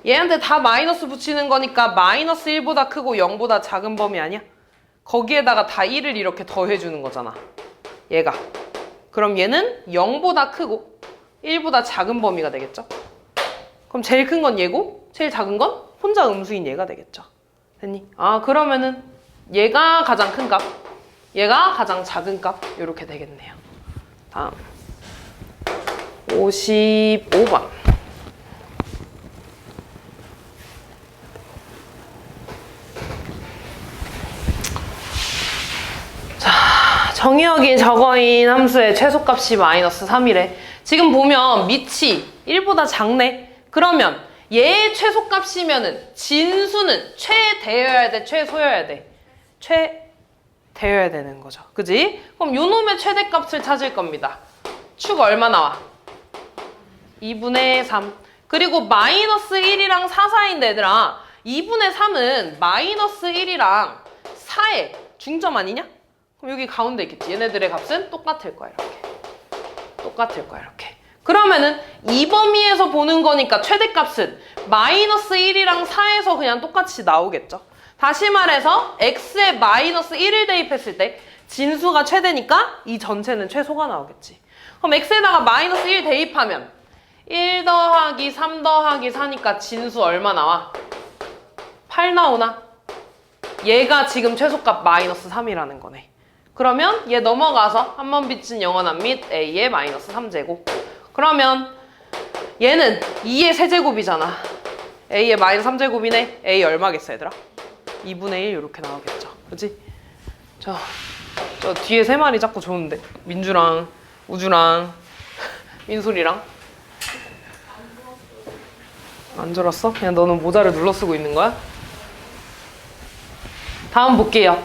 얘한테 다 마이너스 붙이는 거니까 마이너스 1보다 크고 0보다 작은 범위 아니야? 거기에다가 다 1을 이렇게 더해주는 거잖아. 얘가. 그럼 얘는 0보다 크고 1보다 작은 범위가 되겠죠? 그럼 제일 큰 건 얘고 제일 작은 건 혼자 음수인 얘가 되겠죠. 됐니? 아, 그러면은 얘가 가장 큰 값, 얘가 가장 작은 값 이렇게 되겠네요. 다음 55번. 정의역인 적어인 함수의 최소값이 마이너스 3이래. 지금 보면 밑이 1보다 작네. 그러면 얘의 최소값이면은 진수는 최대여야 돼, 최소여야 돼? 최대여야 되는 거죠. 그지? 그럼 요놈의 최대값을 찾을 겁니다. 축 얼마 나와? 2분의 3. 그리고 마이너스 1이랑 4 사이인데 얘들아 2분의 3은 마이너스 1이랑 4의 중점 아니냐? 그럼 여기 가운데 있겠지. 얘네들의 값은 똑같을 거야, 이렇게. 똑같을 거야, 이렇게. 그러면은 이 범위에서 보는 거니까 최대값은 마이너스 1이랑 4에서 그냥 똑같이 나오겠죠. 다시 말해서 x에 마이너스 1을 대입했을 때 진수가 최대니까 이 전체는 최소가 나오겠지. 그럼 x에다가 마이너스 1 대입하면 1 더하기 3 더하기 4니까 진수 얼마 나와? 8 나오나? 얘가 지금 최소값 마이너스 3이라는 거네. 그러면 얘 넘어가서 한 번 비친 영원한 및 a의 마이너스 3제곱. 그러면 얘는 2의 세제곱이잖아. a의 마이너스 3제곱이네. a 얼마겠어, 얘들아? 2분의 1 이렇게 나오겠죠. 그치? 저 뒤에 세 마리 자꾸 좋은데. 민주랑 우주랑 민솔이랑. 안 졸았어? 그냥 너는 모자를 눌러 쓰고 있는 거야? 다음 볼게요.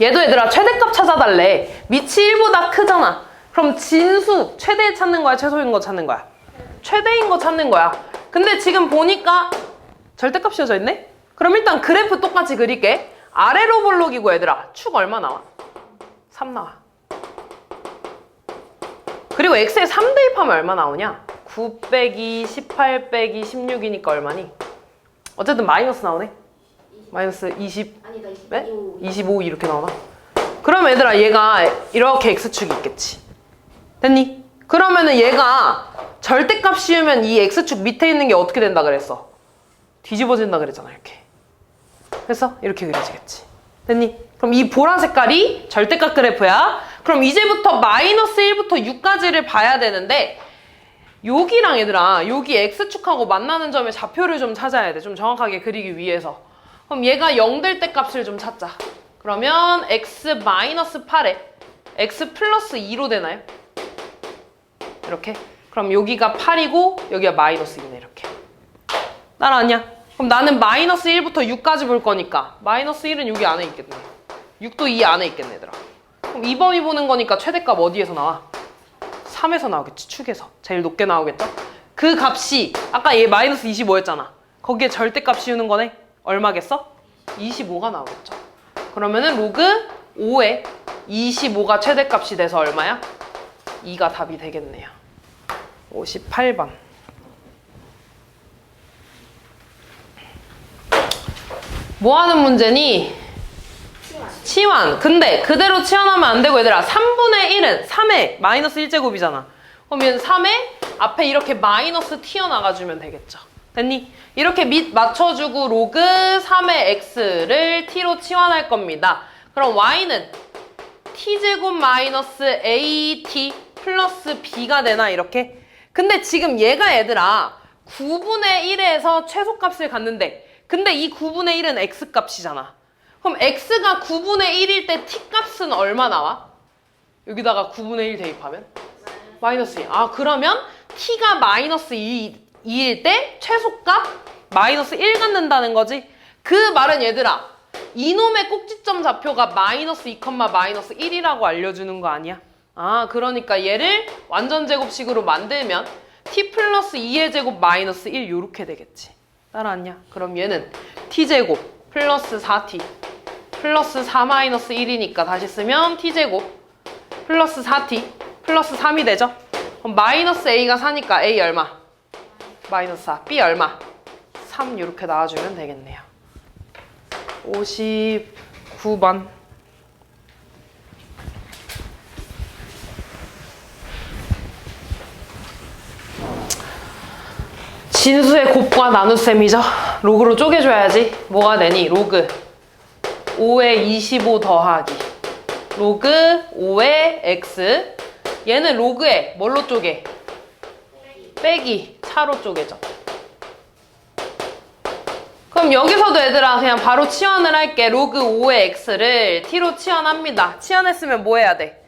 얘도 얘들아 최대값 찾아달래. 밑이 1보다 크잖아. 그럼 진수 최대 찾는 거야, 최소인 거 찾는 거야? 최대인 거 찾는 거야. 근데 지금 보니까 절대값 씌워져 있네? 그럼 일단 그래프 똑같이 그릴게. 아래로 볼록이고 얘들아 축 얼마 나와? 3 나와. 그리고 x에 3 대입하면 얼마 나오냐? 9 빼기 18 빼기 16이니까 얼마니? 어쨌든 마이너스 나오네. 마이너스 20, 아니다, 25. 네? 25 이렇게 나오나? 그럼 얘들아 얘가 이렇게 x축이 있겠지. 됐니? 그러면은 얘가 절대값 씌우면 이 x축 밑에 있는 게 어떻게 된다 그랬어? 뒤집어진다 그랬잖아, 이렇게. 그래서 이렇게 그려지겠지. 됐니? 그럼 이 보라 색깔이 절대값 그래프야. 그럼 이제부터 마이너스 1부터 6까지를 봐야 되는데 여기랑 얘들아 여기 x축하고 만나는 점의 좌표를 좀 찾아야 돼. 좀 정확하게 그리기 위해서. 그럼 얘가 0 될 때 값을 좀 찾자. 그러면 x 마이너스 8에 x 플러스 2로 되나요? 이렇게. 그럼 여기가 8이고 여기가 마이너스 2네, 이렇게. 따라왔냐? 그럼 나는 마이너스 1부터 6까지 볼 거니까 마이너스 1은 여기 안에 있겠네. 6도 이 안에 있겠네, 얘들아. 그럼 2번이 보는 거니까 최대값 어디에서 나와? 3에서 나오겠지, 축에서. 제일 높게 나오겠죠? 그 값이 아까 얘 마이너스 25였잖아. 거기에 절대값 씌우는 거네. 얼마겠어? 25가 나오겠죠. 그러면은 로그 5에 25가 최대값이 돼서 얼마야? 2가 답이 되겠네요. 58번. 뭐 하는 문제니? 치환. 근데 그대로 치환하면 안 되고 얘들아 3분의 1은 3의 마이너스 1제곱이잖아. 그럼 얘는 3의 앞에 이렇게 마이너스 튀어나가주면 되겠죠. 됐니? 이렇게 밑 맞춰주고 로그 3의 x를 t로 치환할 겁니다. 그럼 y는 t제곱 마이너스 at 플러스 b가 되나 이렇게? 근데 지금 얘가 얘들아 9분의 1에서 최소값을 갖는데 근데 이 9분의 1은 x값이잖아. 그럼 x가 9분의 1일 때 t값은 얼마 나와? 여기다가 9분의 1 대입하면? 마이너스 2. 아 그러면 t가 마이너스 2일 때 최소값 마이너스 1 갖는다는 거지? 그 말은 얘들아 이놈의 꼭지점 좌표가 마이너스 2, 마이너스 1이라고 알려주는 거 아니야? 아 그러니까 얘를 완전 제곱식으로 만들면 t 플러스 2의 제곱 마이너스 1 요렇게 되겠지. 따라왔냐? 그럼 얘는 t제곱 플러스 4t 플러스 4 마이너스 1이니까 다시 쓰면 t제곱 플러스 4t 플러스 3이 되죠? 그럼 마이너스 a가 4니까 a 얼마? 마이너스 4. b 얼마? 3 이렇게 나와주면 되겠네요. 59번. 진수의 곱과 나눗셈이죠. 로그로 쪼개줘야지. 뭐가 되니? 로그 5에 25 더하기 로그 5의 x. 얘는 로그에 뭘로 쪼개? 빼기 차로 쪼개져. 그럼 여기서도 얘들아 그냥 바로 치환을 할게. 로그 5의 x를 t로 치환합니다. 치환했으면 뭐 해야 돼?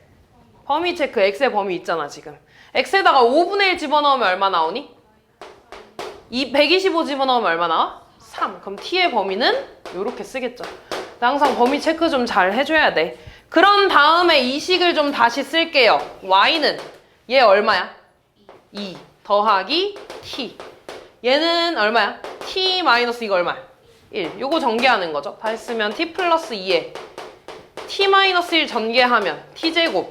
범위 체크. x의 범위 있잖아 지금. x에다가 5분의 1 집어넣으면 얼마 나오니? 125 집어넣으면 얼마 나와? 3. 그럼 t의 범위는 이렇게 쓰겠죠. 항상 범위 체크 좀 잘 해줘야 돼. 그런 다음에 이 식을 좀 다시 쓸게요. y는 얘 얼마야? 2 더하기 t. 얘는 얼마야? t 마이너스 이거 얼마야? 1. 요거 전개하는 거죠. 다시 쓰면 t 플러스 2에 t 마이너스 1 전개하면 t제곱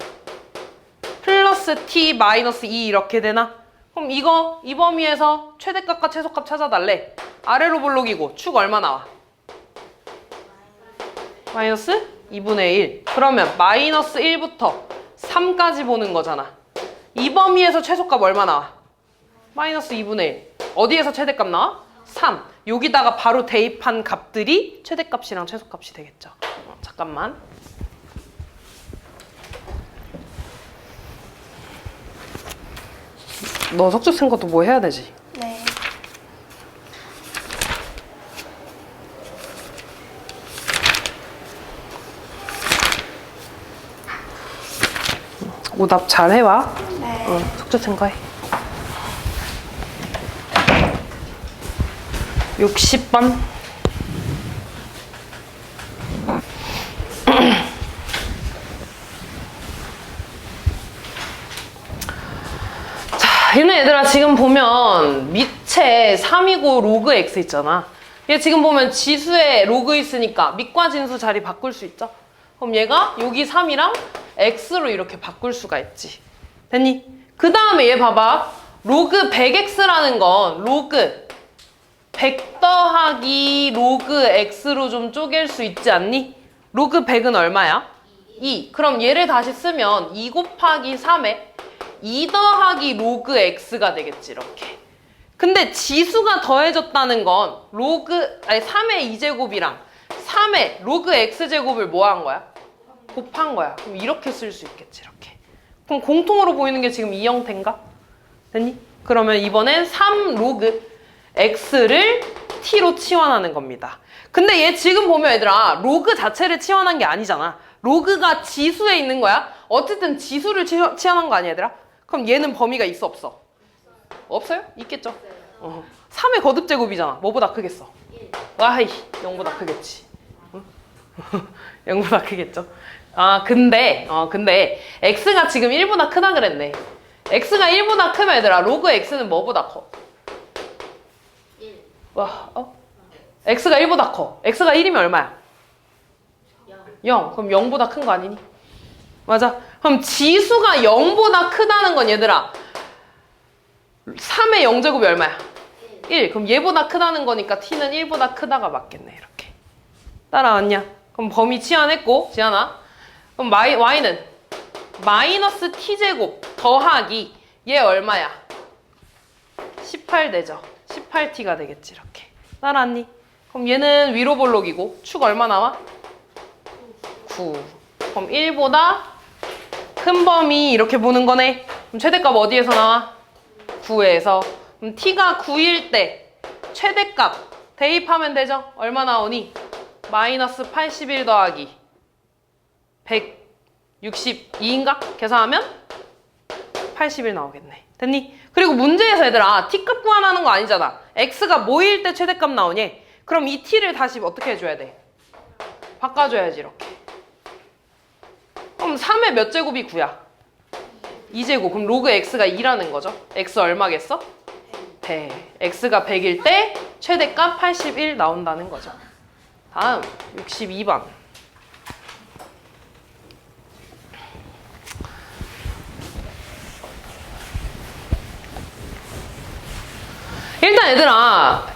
플러스 t 마이너스 2 이렇게 되나? 그럼 이거 이 범위에서 최대값과 최소값 찾아달래. 아래로 볼록이고 축 얼마 나와? 마이너스 2분의 1. 그러면 마이너스 1부터 3까지 보는 거잖아. 이 범위에서 최소값 얼마 나와? 마이너스 2분의 1. 어디에서 최대값 나와? 3. 여기다가 바로 대입한 값들이 최대값이랑 최소값이 되겠죠. 잠깐만. 너 석주 쓴 것도 뭐 해야 되지? 네. 오답 잘 해와. 네. 석주 쓴 거 해. 60번. 자, 얘네 얘들아 지금 보면 밑에 3이고 로그 x 있잖아. 얘 지금 보면 지수에 로그 있으니까 밑과 진수 자리 바꿀 수 있죠? 그럼 얘가 여기 3이랑 x로 이렇게 바꿀 수가 있지. 됐니? 그 다음에 얘 봐봐. 로그 100x라는 건 로그 100 더하기 로그 x로 좀 쪼갤 수 있지 않니? 로그 100은 얼마야? 2. 그럼 얘를 다시 쓰면 2 곱하기 3에 2 더하기 로그 x가 되겠지 이렇게. 근데 지수가 더해졌다는 건 로그 3의 2제곱이랑 3의 로그 x제곱을 뭐 한 거야? 곱한 거야. 그럼 이렇게 쓸 수 있겠지 이렇게. 그럼 공통으로 보이는 게 지금 이 형태인가? 됐니? 그러면 이번엔 3 로그 x를 t로 치환하는 겁니다. 근데 얘 지금 보면 얘들아 로그 자체를 치환한 게 아니잖아. 로그가 지수에 있는 거야. 어쨌든 지수를 치환한 거 아니야 얘들아? 그럼 얘는 범위가 있어 없어? 없어요? 있겠죠. 3의 거듭제곱이잖아. 뭐보다 크겠어? 와이 0보다 크겠지. 응? 0보다 크겠죠. 아 근데 x가 지금 1보다 크다 그랬네. x가 1보다 크면 얘들아 로그 x는 뭐보다 커? 와, x가 1보다 커. x가 1이면 얼마야? 0. 그럼 0보다 큰 거 아니니? 맞아. 그럼 지수가 0보다 크다는 건 얘들아 3의 0제곱이 얼마야? 1. 그럼 얘보다 크다는 거니까 t는 1보다 크다가 맞겠네 이렇게. 따라왔냐? 그럼 범위 치환했고, 지안아. 그럼 y는 마이너스 t제곱 더하기 얘 얼마야? 18 되죠? 18t가 되겠지, 이렇게. 따라왔니? 그럼 얘는 위로 볼록이고 축 얼마 나와? 9. 그럼 1보다 큰 범위 이렇게 보는 거네. 그럼 최대값 어디에서 나와? 9에서. 그럼 t가 9일 때 최대값 대입하면 되죠? 얼마 나오니? 마이너스 81 더하기 162인가? 계산하면 81 나오겠네. 됐니? 그리고 문제에서 얘들아 t값 구하라는 거 아니잖아. x가 뭐일 때 최대값 나오니? 그럼 이 t를 다시 어떻게 해줘야 돼? 바꿔줘야지 이렇게. 그럼 3의 몇 제곱이 9야? 2제곱. 그럼 로그 x가 2라는 거죠. x 얼마겠어? 100. x가 100일 때 최대값 81 나온다는 거죠. 다음 62번. 일단 얘들아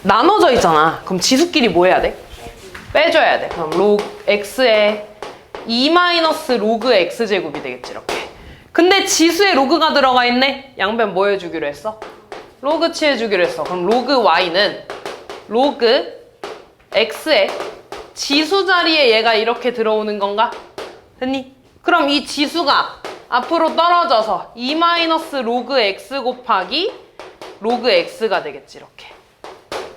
나눠져 있잖아. 그럼 지수끼리 뭐 해야 돼? 빼줘야 돼. 그럼 로그 x에 2 마이너스 로그 x제곱이 되겠지 이렇게. 근데 지수에 로그가 들어가 있네. 양변 뭐 해주기로 했어? 로그 취해주기로 했어. 그럼 로그 y는 로그 x에 지수 자리에 얘가 이렇게 들어오는 건가? 됐니? 그럼 이 지수가 앞으로 떨어져서 2 마이너스 로그 x 곱하기 로그 x가 되겠지 이렇게.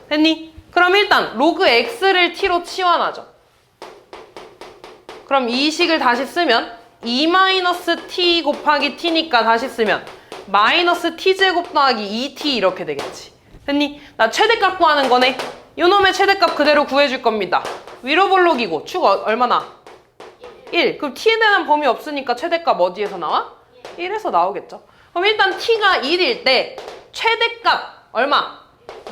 됐니? 그럼 일단 로그 x를 t로 치환하죠. 그럼 이 식을 다시 쓰면 2 마이너스 t 곱하기 t니까 다시 쓰면 마이너스 t제곱 더하기 2t 이렇게 되겠지. 됐니? 나 최대값 구하는 거네. 요놈의 최대값 그대로 구해줄 겁니다. 위로 볼록이고 축 얼마나? 1. 그럼 t에 대한 범위 없으니까 최대값 어디에서 나와? 1에서 나오겠죠. 그럼 일단 t가 1일 때 최대값 얼마?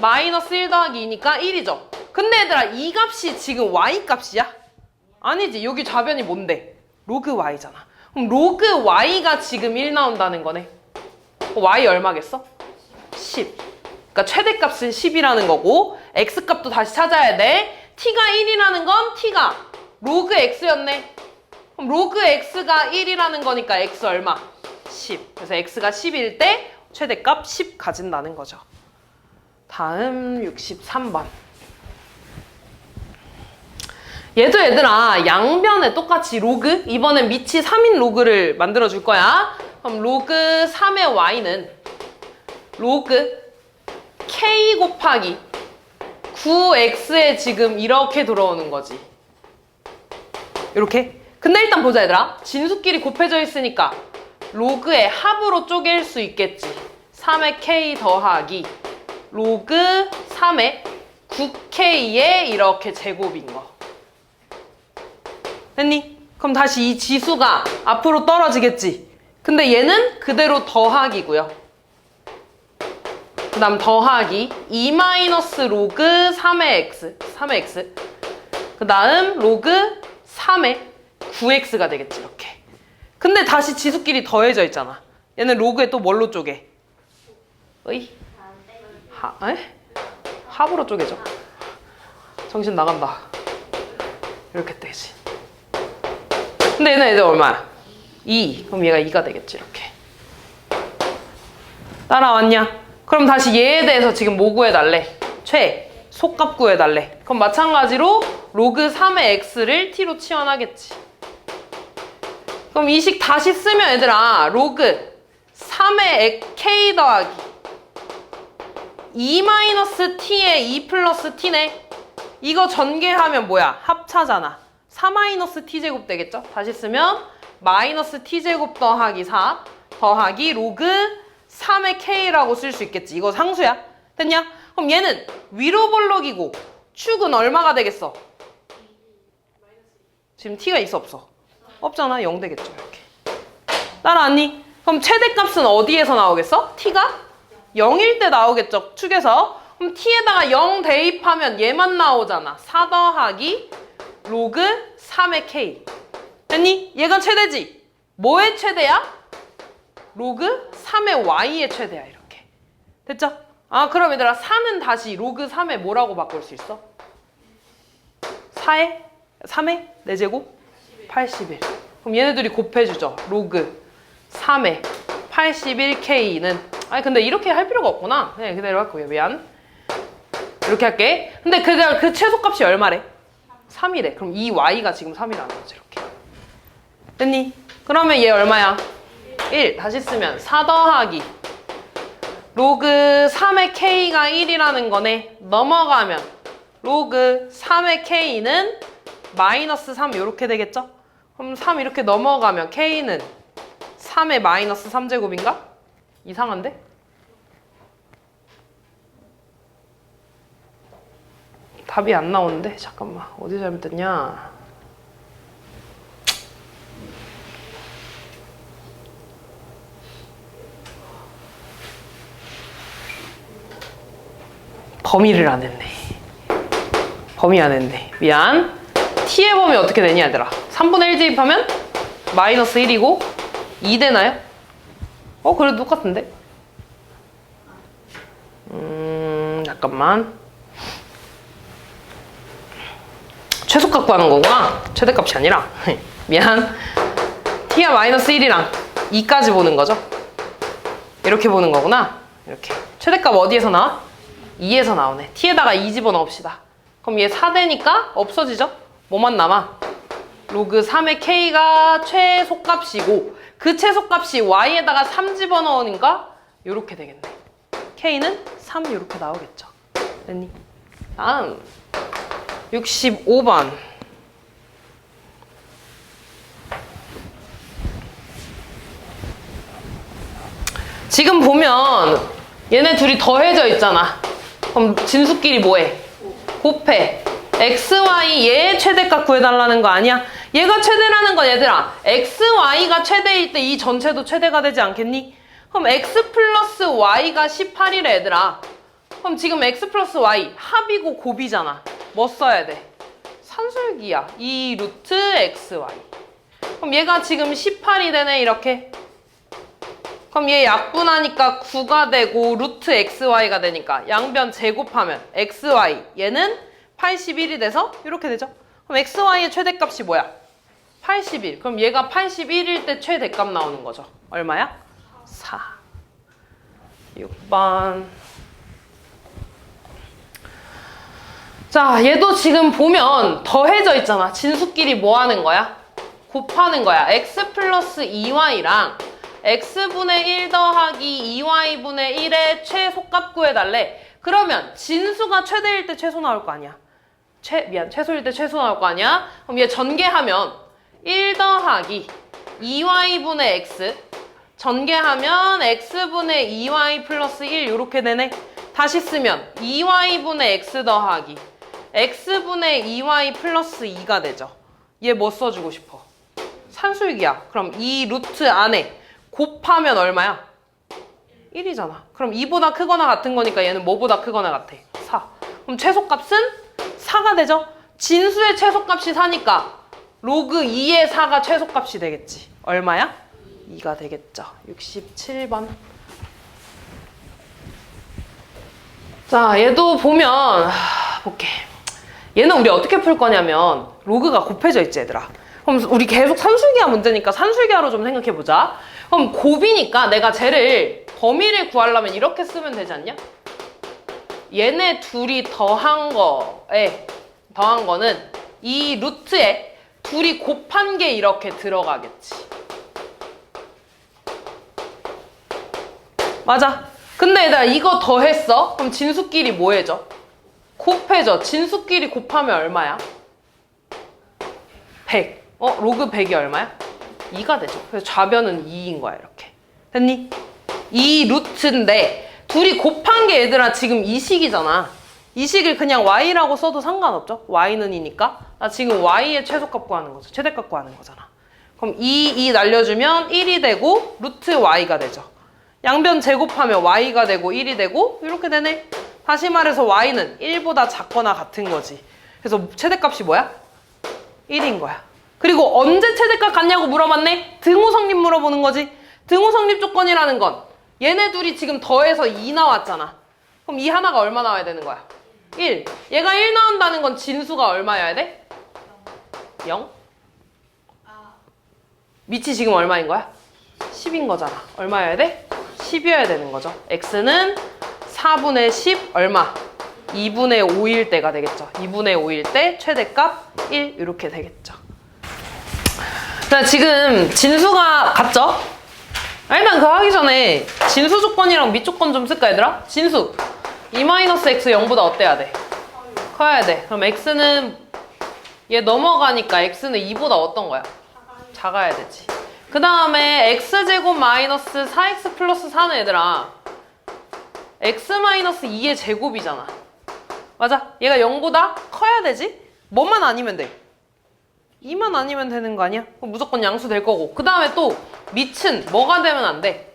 마이너스 1 더하기 2니까 1이죠. 근데 얘들아 이 값이 지금 y 값이야? 아니지. 여기 좌변이 뭔데? 로그 y잖아. 그럼 로그 y가 지금 1 나온다는 거네. y 얼마겠어? 10. 그러니까 최대값은 10이라는 거고 x값도 다시 찾아야 돼. t가 1이라는 건 t가 로그 x였네. 그럼 로그 x가 1이라는 거니까 x 얼마? 10. 그래서 x가 10일 때 최대값 10 가진다는 거죠. 다음 63번. 얘도 얘들아 양변에 똑같이 로그, 이번엔 밑이 3인 로그를 만들어 줄 거야. 그럼 로그 3의 y는 로그 k 곱하기 9x에 지금 이렇게 들어오는 거지. 이렇게. 근데 일단 보자 얘들아. 진수끼리 곱해져 있으니까 로그의 합으로 쪼갤 수 있겠지. 3의 k 더하기 로그 3의 9k의 이렇게 제곱인 거. 됐니? 그럼 다시 이 지수가 앞으로 떨어지겠지. 근데 얘는 그대로 더하기고요. 그 다음 더하기 2 마이너스 로그 3의 x, 3의 x. 그 다음 로그 3의 9x가 되겠지 이렇게. 근데 다시 지수끼리 더해져 있잖아. 얘는 로그에 또 뭘로 쪼개? 으이? 합으로 쪼개죠. 정신 나간다. 이렇게 되지. 근데 얘는 얘들 얼마야? 2. 그럼 얘가 2가 되겠지 이렇게. 따라왔냐? 그럼 다시 얘에 대해서 지금 뭐 구해달래? 속값 구해달래. 그럼 마찬가지로 로그 3의 x를 t로 치환하겠지. 그럼 이 식 다시 쓰면 얘들아 로그 3의 k 더하기 2 마이너스 t에 2 플러스 t네. 이거 전개하면 뭐야? 합차잖아. 4 마이너스 t제곱 되겠죠? 다시 쓰면 마이너스 t제곱 더하기 4 더하기 로그 3의 k라고 쓸 수 있겠지. 이거 상수야. 됐냐? 그럼 얘는 위로 볼록이고 축은 얼마가 되겠어? 지금 t가 있어 없어? 없잖아. 0 되겠죠. 이렇게. 따라왔니? 그럼 최대값은 어디에서 나오겠어? t가 0일 때 나오겠죠. 축에서. 그럼 t에다가 0 대입하면 얘만 나오잖아. 4 더하기 로그 3의 k. 됐니? 얘가 최대지. 뭐의 최대야? 로그 3의 y의 최대야. 이렇게. 됐죠? 아 그럼 얘들아 4는 다시 로그 3의 뭐라고 바꿀 수 있어? 4에 3에 4제곱 81. 그럼 얘네들이 곱해주죠. 로그 3에 81K는 아니 근데 이렇게 할 필요가 없구나. 그냥 그대로 할 거예요. 미안. 이렇게 할게. 근데 그 최소값이 얼마래? 3이래. 그럼 이 Y가 지금 3이라는 거지. 이렇게. 됐니? 그러면 얘 얼마야? 1. 다시 쓰면 4 더하기 로그 3의 K가 1이라는 거네. 넘어가면 로그 3의 K는 마이너스 3 이렇게 되겠죠? 그럼 3 이렇게 넘어가면 K는 3의 마이너스 3제곱인가? 이상한데? 답이 안 나오는데? 잠깐만. 어디 잘못됐냐? 범위를 안 했네. 범위 안 했네. 미안. t의 범위 어떻게 되냐 얘들아. 3분의 1 대입하면 마이너스 1이고 2 되나요? 그래도 똑같은데? 잠깐만. 최소값 구하는 거구나. 최대값이 아니라. 미안. t가 마이너스 1이랑 2까지 보는 거죠. 이렇게 보는 거구나. 이렇게. 최대값 어디에서 나와? 2에서 나오네. t에다가 2 집어넣읍시다. 그럼 얘 4되니까 없어지죠? 뭐만 남아? 로그 3의 k가 최소값이고 그 최소값이 y에다가 3 집어넣으니까 이렇게 되겠네. k는 3 이렇게 나오겠죠. 됐니? 다음 65번. 지금 보면 얘네 둘이 더해져 있잖아. 그럼 진수끼리 뭐해? 곱해. xy 얘 최대값 구해달라는 거 아니야? 얘가 최대라는 건 얘들아 xy가 최대일 때 이 전체도 최대가 되지 않겠니? 그럼 x 플러스 y가 18이래 얘들아. 그럼 지금 x 플러스 y 합이고 곱이잖아. 뭐 써야 돼? 산술기야. 2 루트 xy. 그럼 얘가 지금 18이 되네 이렇게. 그럼 얘 약분하니까 9가 되고 루트 xy가 되니까 양변 제곱하면 xy 얘는 81이 돼서 이렇게 되죠. 그럼 xy의 최대값이 뭐야? 81. 그럼 얘가 81일 때 최대값 나오는 거죠. 얼마야? 4. 6번. 자, 얘도 지금 보면 더해져 있잖아. 진수끼리 뭐 하는 거야? 곱하는 거야. x 플러스 2y랑 x분의 1 더하기 2y분의 1의 최소값 구해달래. 그러면 진수가 최대일 때 최소 나올 거 아니야. 최소일 때 최소 나올 거 아니야. 그럼 얘 전개하면 1 더하기 2y분의 x 전개하면 x분의 2y 플러스 1 이렇게 되네. 다시 쓰면 2y분의 x 더하기 x분의 2y 플러스 2가 되죠. 얘 뭐 써주고 싶어? 산술기야. 그럼 이 루트 안에 곱하면 얼마야? 1이잖아. 그럼 2보다 크거나 같은 거니까 얘는 뭐보다 크거나 같아? 4. 그럼 최소값은 4가 되죠? 진수의 최소값이 4니까 로그 2의 4가 최소값이 되겠지. 얼마야? 2가 되겠죠. 67번. 자, 얘도 보면 볼게. 얘는 우리 어떻게 풀 거냐면 로그가 곱해져 있지 얘들아. 그럼 우리 계속 산술기하 문제니까 산술기하로 좀 생각해보자. 그럼 곱이니까 내가 쟤를 범위를 구하려면 이렇게 쓰면 되지 않냐? 얘네 둘이 더한 거는 이 루트에 둘이 곱한 게 이렇게 들어가겠지. 맞아. 근데 얘들아 이거 더했어? 그럼 진수끼리 뭐 해줘? 곱해줘. 진수끼리 곱하면 얼마야? 100. 로그 100이 얼마야? 2가 되죠. 그래서 좌변은 2인 거야 이렇게. 됐니? 이 루트인데 둘이 곱한 게 얘들아 지금 이 식이잖아. 이 식을 그냥 y라고 써도 상관없죠. y는 2니까. 나 지금 y의 최소값 구하는 거죠. 최대값 구하는 거잖아. 그럼 2 날려주면 1이 되고 루트 y가 되죠. 양변 제곱하면 y가 되고 1이 되고 이렇게 되네. 다시 말해서 y는 1보다 작거나 같은 거지. 그래서 최대값이 뭐야? 1인 거야. 그리고 언제 최대값 같냐고 물어봤네? 등호 성립 물어보는 거지. 등호 성립 조건이라는 건 얘네 둘이 지금 더해서 2 나왔잖아. 그럼 이 하나가 얼마 나와야 되는 거야? 1. 얘가 1 나온다는 건 진수가 얼마여야 돼? 0? 밑이 지금 얼마인 거야? 10인 거잖아. 얼마여야 돼? 10이어야 되는 거죠. x는 4분의 10 얼마? 2분의 5일 때가 되겠죠. 2분의 5일 때 최대값 1 이렇게 되겠죠. 자, 지금 진수가 같죠? 일단 그거 하기 전에 진수 조건이랑 밑 조건 좀 쓸까 얘들아? 진수 2-x 0보다 어때야 돼? 커야 돼. 그럼 x는 얘 넘어가니까 x는 2보다 어떤 거야? 작아야 되지. 그 다음에 x제곱 마이너스 4x 플러스 4는 얘들아 x 마이너스 2의 제곱이잖아. 맞아? 얘가 0보다 커야 되지? 뭐만 아니면 돼? 2만 아니면 되는 거 아니야? 그럼 무조건 양수 될 거고. 그 다음에 또 밑은 뭐가 되면 안 돼?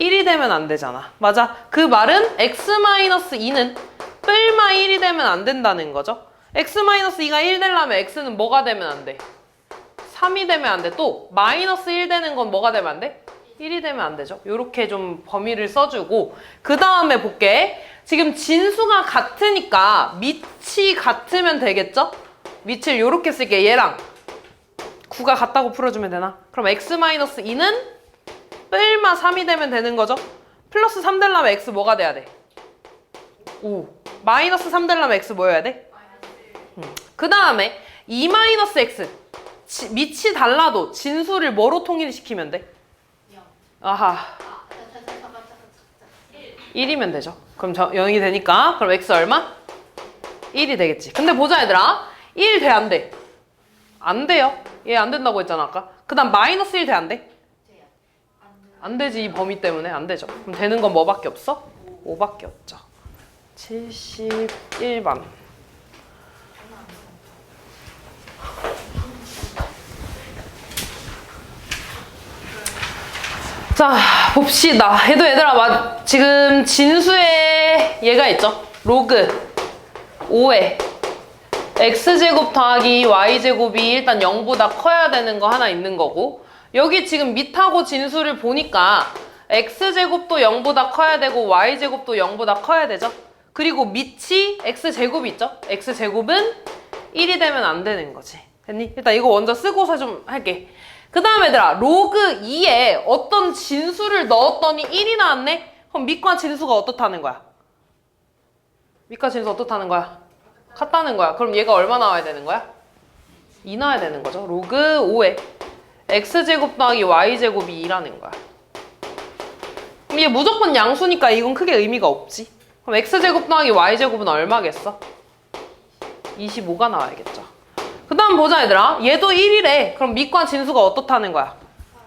1이 되면 안 되잖아. 맞아? 그 말은 x-2는 뿔마 1이 되면 안 된다는 거죠. x-2가 1 되려면 x는 뭐가 되면 안 돼? 3이 되면 안 돼. 또 마이너스 1 되는 건 뭐가 되면 안 돼? 1이 되면 안 되죠. 요렇게 좀 범위를 써주고 그 다음에 볼게. 지금 진수가 같으니까 밑이 같으면 되겠죠? 밑을 요렇게 쓸게. 얘랑 9가 같다고 풀어주면 되나? 그럼 x-2는 뿔마 3이 되면 되는 거죠? 플러스 3 되려면 x 뭐가 돼야 돼? 5. 마이너스 3 되려면 x 뭐여야 돼? 그 다음에 2-x 밑이 달라도 진수를 뭐로 통일시키면 돼? 0. 아하. 1이면 되죠. 그럼 0이 되니까 그럼 x 얼마? 1이 되겠지. 근데 보자 얘들아. 1 돼 안 돼? 안 돼요. 얘 안 된다고 했잖아 아까. 그 다음 마이너스 1 돼 안 돼? 안 되지. 이 범위 때문에 안 되죠. 그럼 되는 건 뭐밖에 없어? 5밖에 없죠. 71번. 자, 봅시다. 해도 얘들아, 지금 진수에 얘가 있죠? 로그 5에 x제곱 더하기 y제곱이 일단 0보다 커야 되는 거 하나 있는 거고, 여기 지금 밑하고 진수를 보니까 x제곱도 0보다 커야 되고 y제곱도 0보다 커야 되죠? 그리고 밑이 x제곱이 있죠? x제곱은 1이 되면 안 되는 거지. 됐니? 일단 이거 먼저 쓰고서 좀 할게. 그 다음 얘들아, 로그 2에 어떤 진수를 넣었더니 1이 나왔네? 그럼 밑과 진수가 어떻다는 거야? 밑과 진수 어떻다는 거야? 같다는 거야. 그럼 얘가 얼마 나와야 되는 거야? 2 나와야 되는 거죠. 로그 5에 x제곱 더하기 y제곱이 2라는 거야. 그럼 얘 무조건 양수니까 이건 크게 의미가 없지. 그럼 x제곱 더하기 y제곱은 얼마겠어? 25가 나와야겠죠. 그 다음 보자 얘들아. 얘도 1이래. 그럼 밑과 진수가 어떻다는 거야?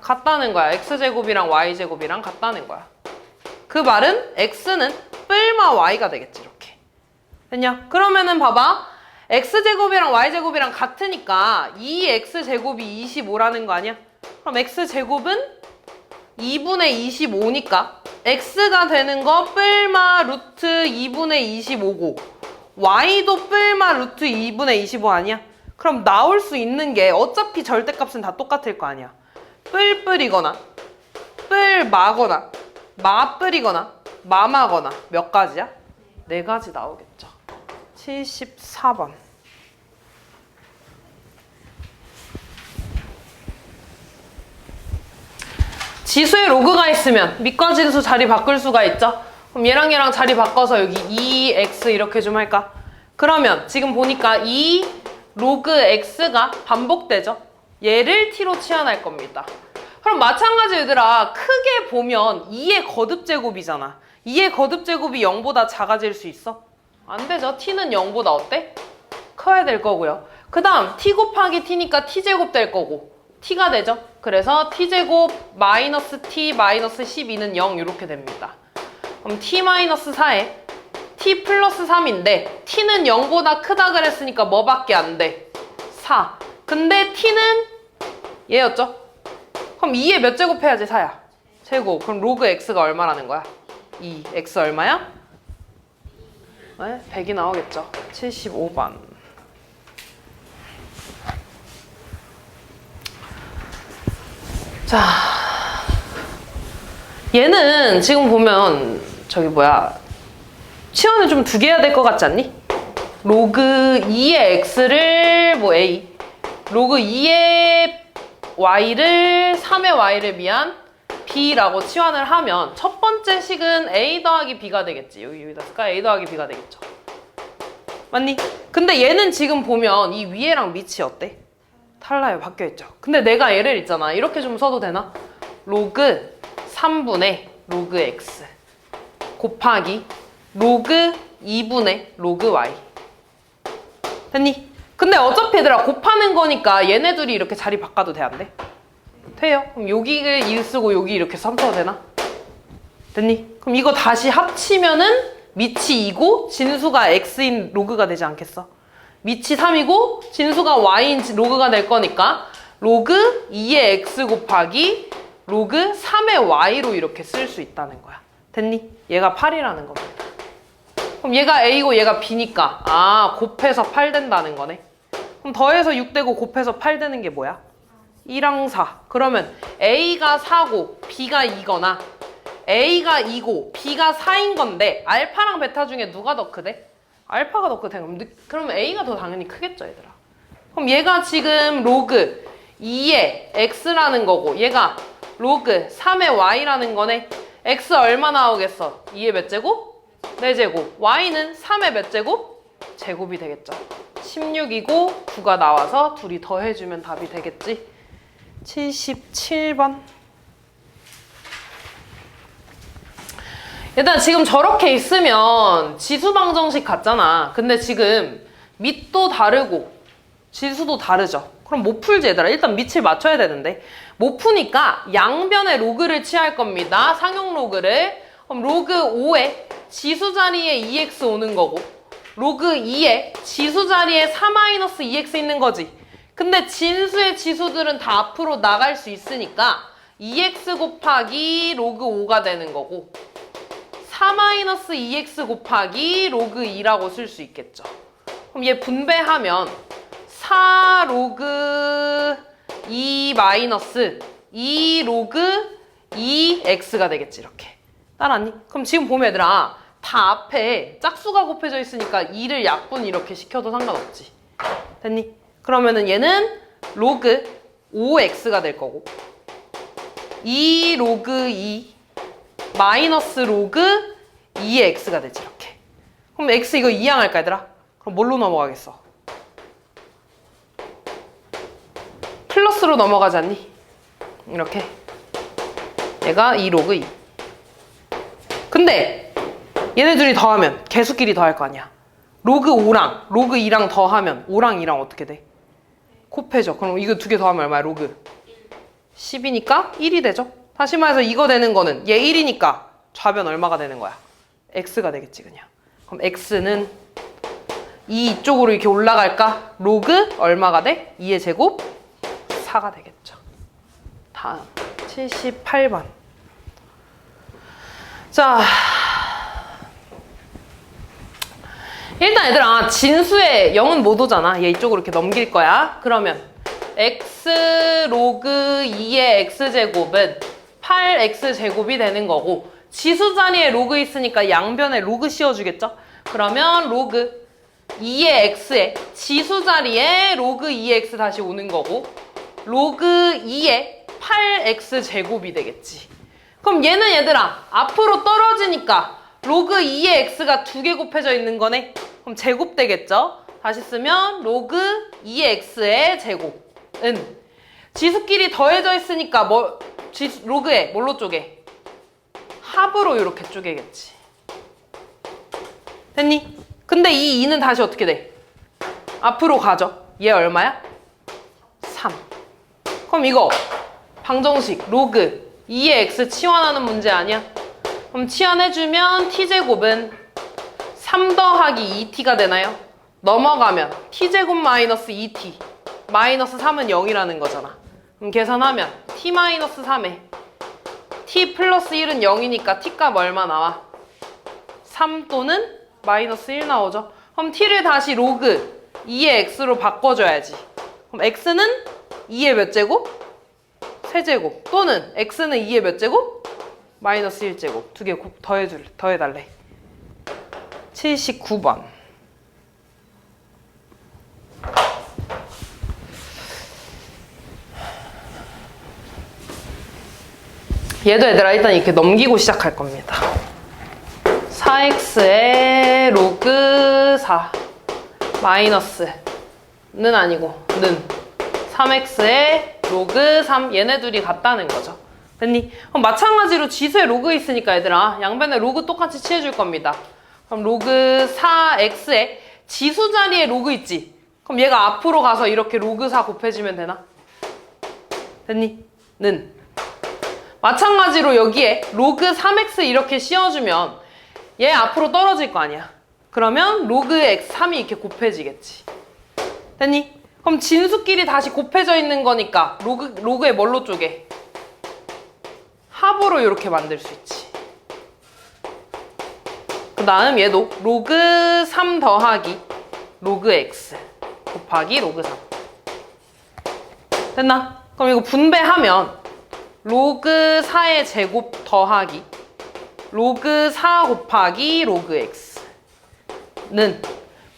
같다는 거야. x제곱이랑 y제곱이랑 같다는 거야. 그 말은 x는 뿔마 y가 되겠지. 이렇게. 됐냐? 그러면은 봐봐. x제곱이랑 y제곱이랑 같으니까 2x제곱이 25라는 거 아니야? 그럼 x제곱은 2분의 25니까 x가 되는 거 뿔마 루트 2분의 25고 y도 뿔마 루트 2분의 25 아니야? 그럼 나올 수 있는 게 어차피 절대값은 다 똑같을 거 아니야. 뿔뿔이거나 뿔마거나 마뿔이거나 마마거나 몇 가지야? 4가지 나오겠죠. 74번. 지수에 로그가 있으면 밑과 진수 자리 바꿀 수가 있죠. 그럼 얘랑 얘랑 자리 바꿔서 여기 2x 이렇게 좀 할까? 그러면 지금 보니까 2 로그 x가 반복되죠. 얘를 t로 치환할 겁니다. 그럼 마찬가지 얘들아, 크게 보면 2의 거듭제곱이잖아. 2의 거듭제곱이 0보다 작아질 수 있어? 안 되죠. t는 0보다 어때? 커야 될 거고요. 그 다음 t 곱하기 t니까 t제곱 될 거고 t가 되죠. 그래서 t제곱 마이너스 t 마이너스 12는 0 이렇게 됩니다. 그럼 t 마이너스 4에 t 플러스 3인데 t는 0보다 크다 그랬으니까 뭐밖에 안 돼? 4. 근데 t는 얘였죠? 그럼 2에 몇 제곱 해야지 4야? 제곱. 그럼 로그 x가 얼마라는 거야? 2. x 얼마야? 네? 100이 나오겠죠. 75번. 자, 얘는 지금 보면 저기 뭐야 치환을 좀 두 개 해야 될 것 같지 않니? 로그 2의 x를 뭐 a, 로그 2의 y를 3의 y를 미한 b라고 치환을 하면 첫 번째 식은 a 더하기 b가 되겠지. 여기다 쓸까? a 더하기 b가 되겠죠. 맞니? 근데 얘는 지금 보면 이 위에랑 밑이 어때? 달라요. 바뀌어있죠. 근데 내가 얘를 있잖아. 이렇게 좀 써도 되나? 로그 3분의 로그 x 곱하기 로그 2분의 로그 y. 됐니? 근데 어차피 얘들아 곱하는 거니까 얘네 둘이 이렇게 자리 바꿔도 돼, 안 돼? 돼요. 그럼 여기를 1 쓰고 여기 이렇게 3 써도 되나? 됐니? 그럼 이거 다시 합치면은 밑이 2고 진수가 x인 로그가 되지 않겠어? 밑이 3이고 진수가 y인 로그가 될 거니까 로그 2의 x 곱하기 로그 3의 y로 이렇게 쓸 수 있다는 거야. 됐니? 얘가 8이라는 겁니다. 그럼 얘가 a고 얘가 b니까 아 곱해서 8 된다는 거네. 그럼 더해서 6 되고 곱해서 8 되는 게 뭐야? 2랑 4. 그러면 a가 4고 b가 2거나 a가 2고 b가 4인 건데 알파랑 베타 중에 누가 더 크대? 알파가 더 크대. 그러면 a가 더 당연히 크겠죠, 얘들아. 그럼 얘가 지금 로그 2의 x라는 거고 얘가 로그 3의 y라는 거네. x 얼마 나오겠어? 2의 몇 제곱? 4제곱. y는 3의 몇 제곱? 제곱이 되겠죠. 16이고 9가 나와서 둘이 더해주면 답이 되겠지. 77번. 일단 지금 저렇게 있으면 지수방정식 같잖아. 근데 지금 밑도 다르고 지수도 다르죠. 그럼 못 풀지 얘들아. 일단 밑을 맞춰야 되는데 못 푸니까 양변의 로그를 취할 겁니다. 상용 로그를. 그럼 로그 5에 지수 자리에 2x 오는 거고 로그 2에 지수 자리에 4-2x 있는 거지. 근데 진수의 지수들은 다 앞으로 나갈 수 있으니까 2x 곱하기 로그 5가 되는 거고 4-2x 곱하기 로그 2라고 쓸 수 있겠죠. 그럼 얘 분배하면 4 로그 2 마이너스 2 로그 2x가 되겠지. 이렇게. 따라왔니? 그럼 지금 보면 얘들아 다 앞에 짝수가 곱해져 있으니까 2를 약분 이렇게 시켜도 상관없지. 됐니? 그러면은 얘는 로그 5x가 될 거고 2 로그 2 마이너스 로그 2의 x가 되지. 이렇게. 그럼 x 이거 이항할까 얘들아? 그럼 뭘로 넘어가겠어? 플러스로 넘어가지 않니? 이렇게. 얘가 2 로그 2. 근데 얘네 둘이 더하면 개수끼리 더할 거 아니야. 로그 5랑 로그 2랑 더하면 5랑 2랑 어떻게 돼? 곱해져. 그럼 이거 두 개 더하면 얼마야? 로그 10이니까 1이 되죠. 다시 말해서 이거 되는 거는 얘 1이니까 좌변 얼마가 되는 거야? x가 되겠지 그냥. 그럼 x는 이쪽으로 이렇게 올라갈까? 로그 얼마가 돼? 2의 제곱 4가 되겠죠. 다음 78번. 자 일단 얘들아 진수의 0은 못 오잖아. 얘 이쪽으로 이렇게 넘길 거야. 그러면 x 로그 2의 x제곱은 8x제곱이 되는 거고 지수 자리에 로그 있으니까 양변에 로그 씌워주겠죠? 그러면 로그 2의 x에 지수 자리에 로그 2의 x 다시 오는 거고 로그 2의 8x제곱이 되겠지. 그럼 얘는 얘들아 앞으로 떨어지니까 로그 2의 x가 두 개 곱해져 있는 거네. 그럼 제곱 되겠죠? 다시 쓰면 로그 2의 x의 제곱은 지수끼리 더해져 있으니까 로그에 뭘로 쪼개? 합으로 이렇게 쪼개겠지. 됐니? 근데 이 2는 다시 어떻게 돼? 앞으로 가죠. 얘 얼마야? 3. 그럼 이거 방정식 로그 2의 x 치환하는 문제 아니야? 그럼 치환해주면 t제곱은 3 더하기 2t가 되나요? 넘어가면 t제곱 마이너스 2t 마이너스 3은 0이라는 거잖아. 그럼 계산하면 t 마이너스 3에 t 플러스 1은 0이니까 t값 얼마 나와? 3 또는 마이너스 1 나오죠. 그럼 t를 다시 로그 2의 x로 바꿔줘야지. 그럼 x는 2의 몇 제곱? 세제곱 또는 x는 2의 몇 제곱? 마이너스 1제곱. 두 개 더해달래. 79번. 얘도 얘들아 일단 이렇게 넘기고 시작할 겁니다. 4x의 로그 4 마이너스는 아니고 는 3x의 로그 3 얘네 둘이 같다는 거죠. 됐니? 그럼 마찬가지로 지수에 로그 있으니까 얘들아 양변에 로그 똑같이 취해줄 겁니다. 그럼 로그 4x에 지수 자리에 로그 있지? 그럼 얘가 앞으로 가서 이렇게 로그 4 곱해주면 되나? 됐니? 는 마찬가지로 여기에 로그 3x 이렇게 씌워주면 얘 앞으로 떨어질 거 아니야. 그러면 로그 x 3이 이렇게 곱해지겠지. 됐니? 그럼 진수끼리 다시 곱해져 있는 거니까 로그에 뭘로 쪼개? 합으로 이렇게 만들 수 있지. 그 다음 얘도 로그 3 더하기 로그 x 곱하기 로그 3. 됐나? 그럼 이거 분배하면 로그 4의 제곱 더하기 로그 4 곱하기 로그 x는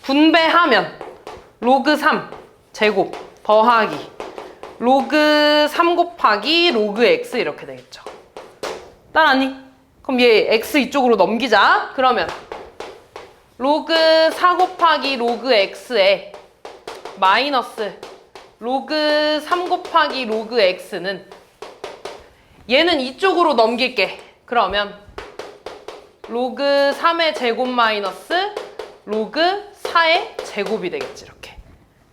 분배하면 로그 3 제곱 더하기 로그 3 곱하기 로그 x 이렇게 되겠죠. 따라하니? 그럼 얘 x 이쪽으로 넘기자. 그러면 로그 4 곱하기 로그 x에 마이너스 로그 3 곱하기 로그 x는 얘는 이쪽으로 넘길게. 그러면 로그 3의 제곱 마이너스 로그 4의 제곱이 되겠지. 이렇게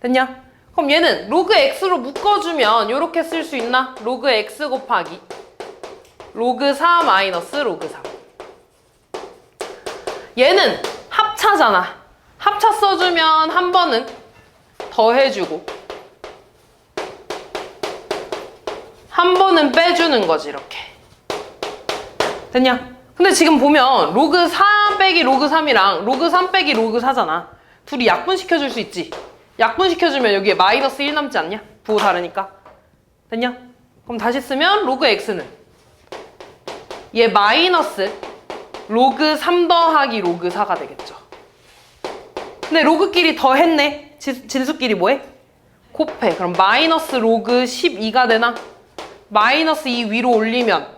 됐냐? 그럼 얘는 로그 x로 묶어주면 이렇게 쓸 수 있나? 로그 x 곱하기 로그 4 마이너스 로그 3. 얘는 합차잖아. 합차 써주면 한 번은 더해주고 한 번은 빼주는 거지. 이렇게 됐냐? 근데 지금 보면 로그 4 빼기 로그 3이랑 로그 3 빼기 로그 4잖아. 둘이 약분시켜줄 수 있지. 약분시켜주면 여기에 마이너스 1 남지 않냐? 부호 다르니까. 됐냐? 그럼 다시 쓰면 로그 x는 얘 마이너스 로그 3 더하기 로그 4가 되겠죠. 근데 로그끼리 더했네. 진수끼리 뭐해? 곱해. 그럼 마이너스 로그 12가 되나? 마이너스 2 위로 올리면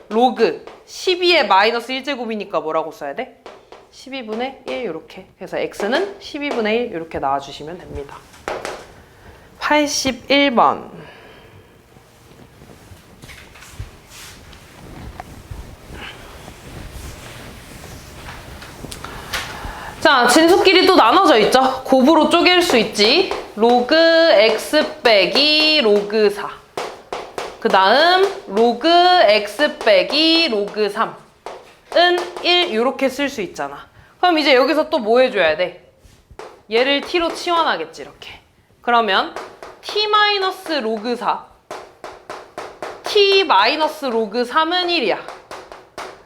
로그 12의 마이너스 1제곱이니까 뭐라고 써야 돼? 12분의 1 이렇게. 그래서 x는 12분의 1 이렇게 나와주시면 됩니다. 81번. 자, 진수끼리 또 나눠져 있죠? 곱으로 쪼갤 수 있지. 로그 x 빼기 로그 4. 그 다음 로그 x 빼기 로그 3은 1 이렇게 쓸 수 있잖아. 그럼 이제 여기서 또 뭐 해줘야 돼? 얘를 t로 치환하겠지. 이렇게. 그러면 t 마이너스 로그 4 t 마이너스 로그 3은 1이야.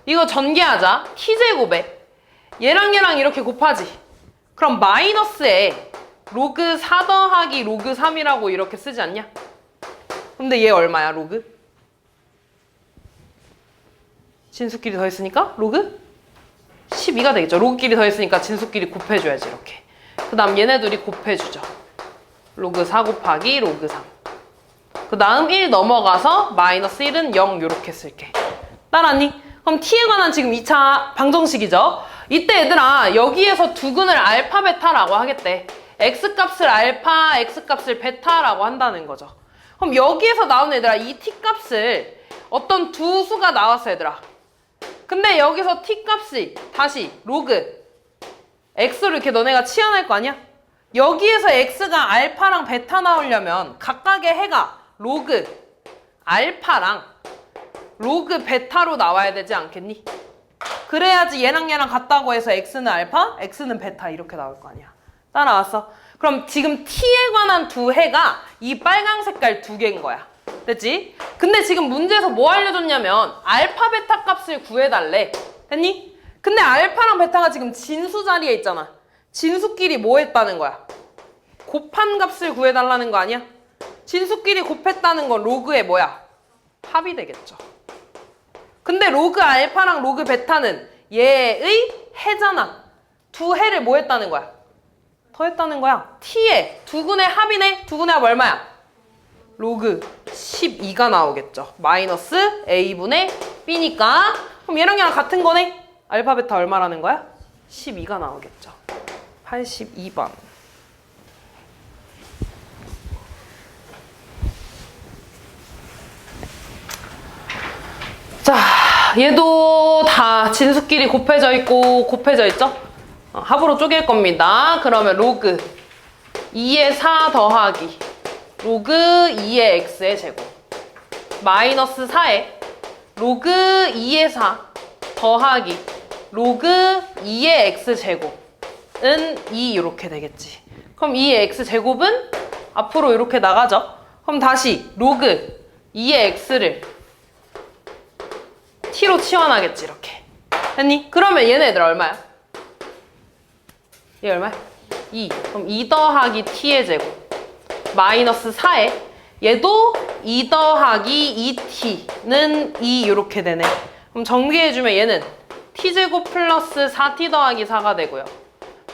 이거 전개하자. t제곱에 얘랑 얘랑 이렇게 곱하지. 그럼 마이너스에 로그 4 더하기 로그 3이라고 이렇게 쓰지 않냐? 근데 얘 얼마야, 로그? 진수끼리 더했으니까 로그 12가 되겠죠. 로그끼리 더했으니까 진수끼리 곱해줘야지. 이렇게. 그 다음 얘네 둘이 곱해주죠. 로그 4 곱하기 로그 3. 그 다음 1 넘어가서 마이너스 1은 0 이렇게 쓸게. 따라하니? 그럼 t에 관한 지금 2차 방정식이죠. 이때 얘들아 여기에서 두근을 알파 베타라고 하겠대. x값을 알파, x값을 베타라고 한다는 거죠. 그럼 여기에서 나오는 얘들아 이 t값을 어떤 두 수가 나왔어 얘들아. 근데 여기서 t값이 다시 로그 x로 이렇게 너네가 치환할 거 아니야? 여기에서 x가 알파랑 베타 나오려면 각각의 해가 로그 알파랑 로그 베타로 나와야 되지 않겠니? 그래야지 얘랑 얘랑 같다고 해서 x는 알파, x는 베타 이렇게 나올 거 아니야. 따라왔어? 그럼 지금 t에 관한 두 해가 이 빨강 색깔 두 개인 거야. 됐지? 근데 지금 문제에서 뭐 알려줬냐면 알파 베타 값을 구해달래. 됐니? 근데 알파랑 베타가 지금 진수 자리에 있잖아. 진수끼리 뭐 했다는 거야? 곱한 값을 구해달라는 거 아니야? 진수끼리 곱했다는 건 로그의 뭐야? 합이 되겠죠. 근데 로그 알파랑 로그 베타는 얘의 해잖아. 두 해를 뭐 했다는 거야? 더했다는 거야. t의 두근의 합이네. 두근의 합 얼마야? 로그 12가 나오겠죠. 마이너스 a분의 b니까 그럼 얘랑 같은 거네. 알파 베타 얼마라는 거야? 12가 나오겠죠. 82번. 자, 얘도 다 진수끼리 곱해져 있고 곱해져 있죠? 합으로 쪼갤 겁니다. 그러면 로그 2의 4 더하기 로그 2의 x의 제곱 마이너스 4에 로그 2의 4 더하기 로그 2의 x 제곱은 2 이렇게 되겠지. 그럼 2의 x 제곱은 앞으로 이렇게 나가죠. 그럼 다시 로그 2의 x를 t로 치환하겠지. 이렇게 됐니? 그러면 얘네들 얼마야? 얘 얼마야? 2. 그럼 2 더하기 t의 제곱 마이너스 4에 얘도 2 더하기 2t는 2 이렇게 되네. 그럼 정리해주면 얘는 t제곱 플러스 4t 더하기 4가 되고요.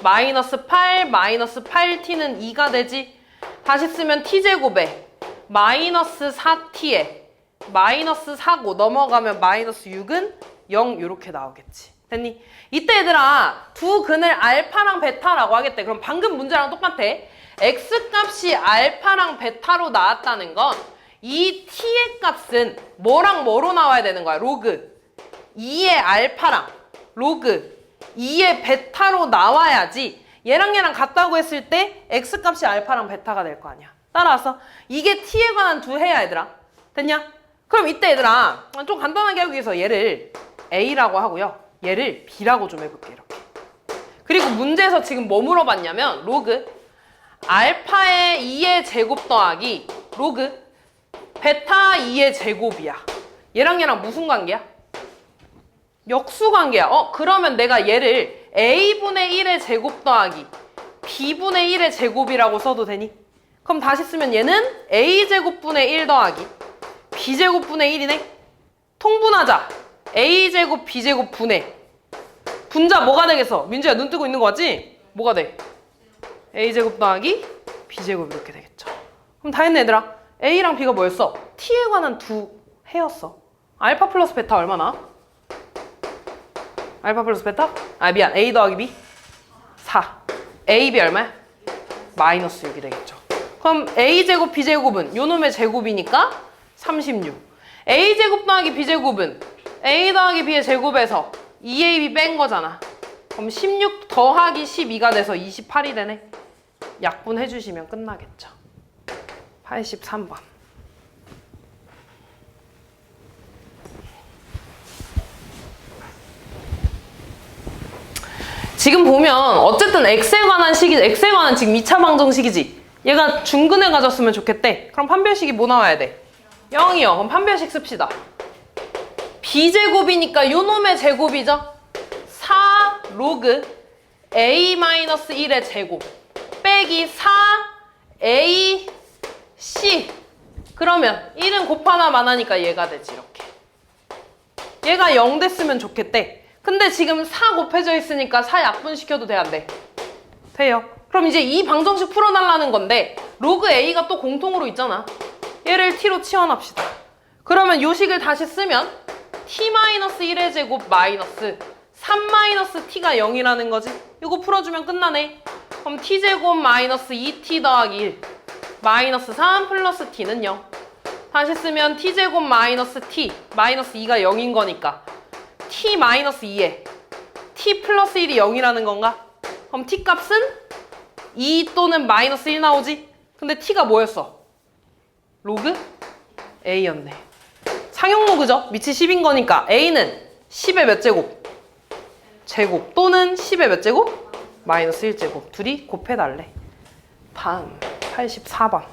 마이너스 8 마이너스 8t는 2가 되지. 다시 쓰면 t제곱에 마이너스 4t에 마이너스 4고 넘어가면 마이너스 6은 0 이렇게 나오겠지. 됐니? 이때 얘들아 두 근을 알파랑 베타라고 하겠대. 그럼 방금 문제랑 똑같아. x값이 알파랑 베타로 나왔다는 건 이 t의 값은 뭐랑 뭐로 나와야 되는 거야? 로그 2의 알파랑 로그 2의 베타로 나와야지 얘랑 같다고 했을 때 x값이 알파랑 베타가 될 거 아니야. 따라서 이게 t에 관한 두 해야 얘들아. 됐냐? 그럼 이때 얘들아 좀 간단하게 하기 위해서 얘를 a라고 하고요. 얘를 b라고 좀 해볼게. 이렇게. 그리고 문제에서 지금 뭐 물어봤냐면 로그 알파의 2의 제곱 더하기 로그 베타 2의 제곱이야. 얘랑 무슨 관계야? 역수 관계야. 그러면 내가 얘를 a분의 1의 제곱 더하기 b분의 1의 제곱이라고 써도 되니? 그럼 다시 쓰면 얘는 a제곱분의 1 더하기 b제곱분의 1이네? 통분하자. a제곱 b제곱 분의 분자 뭐가 되겠어? 민주야 눈 뜨고 있는 거 맞지? 뭐가 돼? a제곱 더하기 b제곱 이렇게 되겠죠. 그럼 다 했네 얘들아. a랑 b가 뭐였어? t에 관한 두 해였어. 알파 플러스 베타 얼마나? 알파 플러스 베타? 미안. a 더하기 b? 4. a, b 얼마야? 마이너스 6이 되겠죠. 그럼 a제곱 b제곱은 요놈의 제곱이니까 36. a제곱 더하기 b제곱은 a 더하기 b의 제곱에서 2ab 뺀 거잖아. 그럼 16 더하기 12가 돼서 28이 되네. 약분해 주시면 끝나겠죠. 83번. 지금 보면 어쨌든 x에 관한 식이 x에 관한 지금 2차 방정식이지. 얘가 중근을 가졌으면 좋겠대. 그럼 판별식이 뭐 나와야 돼? 0이요. 그럼 판별식 씁시다. b제곱이니까 요놈의 제곱이죠. 4 로그 a-1의 제곱 빼기 4a c 그러면 1은 곱하나 마나니까 얘가 되지. 이렇게 얘가 0 됐으면 좋겠대. 근데 지금 4 곱해져 있으니까 4 약분시켜도 돼 안 돼? 돼요. 그럼 이제 이 방정식 풀어달라는 건데 로그 a가 또 공통으로 있잖아. 얘를 t로 치환합시다. 그러면 요 식을 다시 쓰면 t-1의 제곱 마이너스 3-t가 0이라는 거지. 이거 풀어주면 끝나네. 그럼 t제곱 마이너스 2t 더하기 1 마이너스 3 플러스 t는 0. 다시 쓰면 t제곱 마이너스 t 마이너스 2가 0인 거니까 t 마이너스 2에 t 플러스 1이 0이라는 건가? 그럼 t 값은 2 또는 마이너스 1 나오지? 근데 t가 뭐였어? 로그 a였네. 상용 로그죠? 밑이 10인 거니까 a는 10의 몇 제곱? 제곱 또는 10의 몇 제곱? 마이너스 1제곱. 둘이 곱해달래. 다음 84번.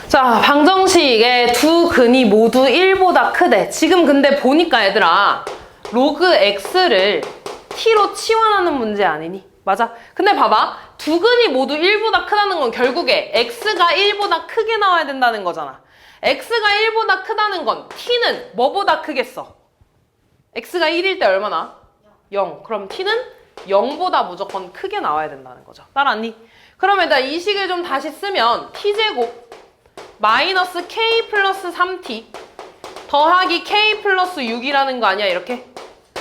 자, 방정식의 두 근이 모두 1보다 크대. 지금 근데 보니까 얘들아 로그 x를 t로 치환하는 문제 아니니? 맞아? 근데 봐봐. 두 근이 모두 1보다 크다는 건 결국에 x가 1보다 크게 나와야 된다는 거잖아. x가 1보다 크다는 건 t는 뭐보다 크겠어? x가 1일 때 얼마나? 0. 그럼 t는 0보다 무조건 크게 나와야 된다는 거죠. 따라왔니? 그러면 일단 이 식을 좀 다시 쓰면 t제곱 마이너스 k 플러스 3t 더하기 k 플러스 6이라는 거 아니야? 이렇게?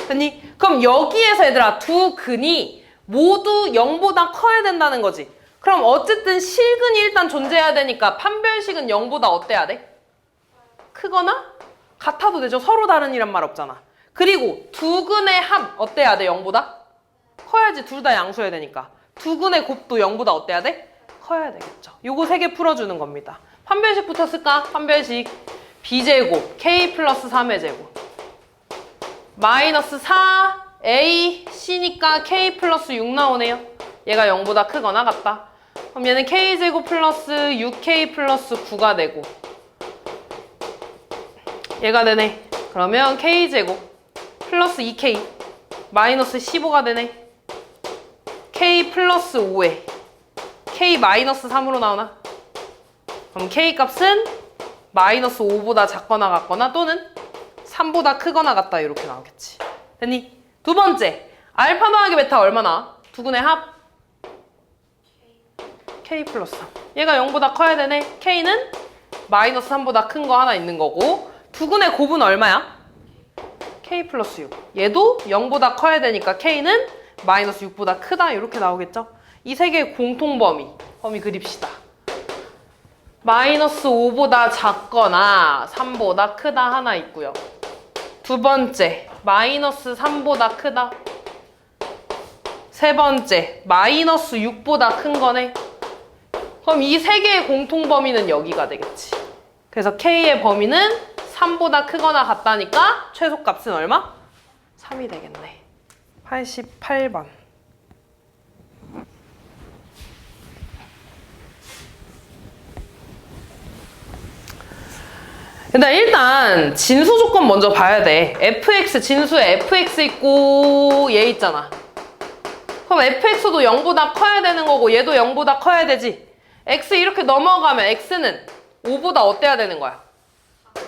됐니? 그럼 여기에서 얘들아 두 근이 모두 0보다 커야 된다는 거지. 그럼 어쨌든 실근이 일단 존재해야 되니까 판별식은 0보다 어때야 돼? 크거나 같아도 되죠. 서로 다른 이란 말 없잖아. 그리고 두 근의 합 어때야 돼? 0보다? 커야지. 둘 다 양수여야 되니까. 두 근의 곱도 0보다 어때야 돼? 커야 되겠죠. 요거 3개 풀어주는 겁니다. 판별식부터 쓸까? 판별식 b제곱 k 플러스 3의 제곱 마이너스 4a c니까 k 플러스 6 나오네요. 얘가 0보다 크거나 같다. 그럼 얘는 k제곱 플러스 6k 플러스 9가 되고 얘가 되네. 그러면 k제곱 플러스 2k 마이너스 15가 되네. k 플러스 5에 k 마이너스 3으로 나오나? 그럼 k 값은 마이너스 5보다 작거나 같거나 또는 3보다 크거나 같다 이렇게 나오겠지. 됐니? 두 번째 알파 더하기 베타 얼마나? 두 근의 합 k 플러스 3. 얘가 0보다 커야 되네. k는 마이너스 3보다 큰 거 하나 있는 거고 두 근의 곱은 얼마야? k 플러스 6. 얘도 0보다 커야 되니까 k는 마이너스 6보다 크다 이렇게 나오겠죠? 이 세 개의 공통 범위 그립시다. 마이너스 5보다 작거나 3보다 크다 하나 있고요. 두 번째 마이너스 3보다 크다. 세 번째 마이너스 6보다 큰 거네. 그럼 이 세 개의 공통 범위는 여기가 되겠지. 그래서 k의 범위는 3보다 크거나 같다니까 최소값은 얼마? 3이 되겠네. 88번. 일단 진수 조건 먼저 봐야 돼. fx 진수에 fx 있고 얘 있잖아. 그럼 fx도 0보다 커야 되는 거고 얘도 0보다 커야 되지. x 이렇게 넘어가면 x는 5보다 어때야 되는 거야?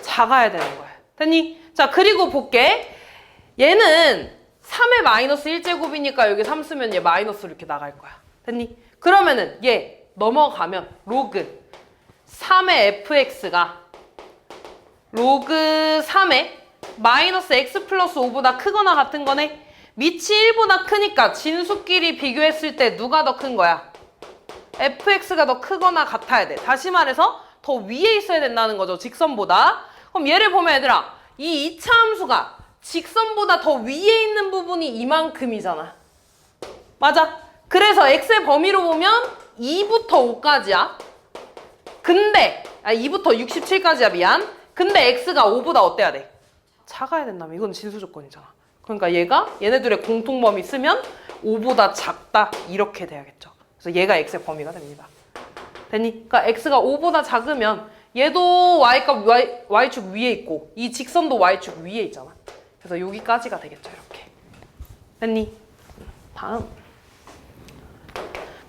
작아야 되는 거야. 됐니? 자 그리고 볼게. 얘는 3의 마이너스 1제곱이니까 여기 3 쓰면 얘 마이너스로 이렇게 나갈 거야. 됐니? 그러면은 얘 넘어가면 로그 3의 fx가 로그 3의 마이너스 x 플러스 5보다 크거나 같은 거네. 밑이 1보다 크니까 진수끼리 비교했을 때 누가 더 큰 거야? fx가 더 크거나 같아야 돼. 다시 말해서 더 위에 있어야 된다는 거죠. 직선보다. 그럼 얘를 보면 얘들아 이 2차 함수가 직선보다 더 위에 있는 부분이 이만큼이잖아. 맞아. 그래서 x의 범위로 보면 2부터 5까지야. 근데 2부터 67까지야 미안. 근데 x가 5보다 어때야 돼? 작아야 된다며. 이건 진수 조건이잖아. 그러니까 얘네들의 공통범위 쓰면 5보다 작다 이렇게 돼야겠죠. 그래서 얘가 x의 범위가 됩니다. 됐니? 그러니까 x가 5보다 작으면 얘도 y값 y축 위에 있고 이 직선도 y축 위에 있잖아. 그래서 여기까지가 되겠죠. 이렇게. 됐니? 다음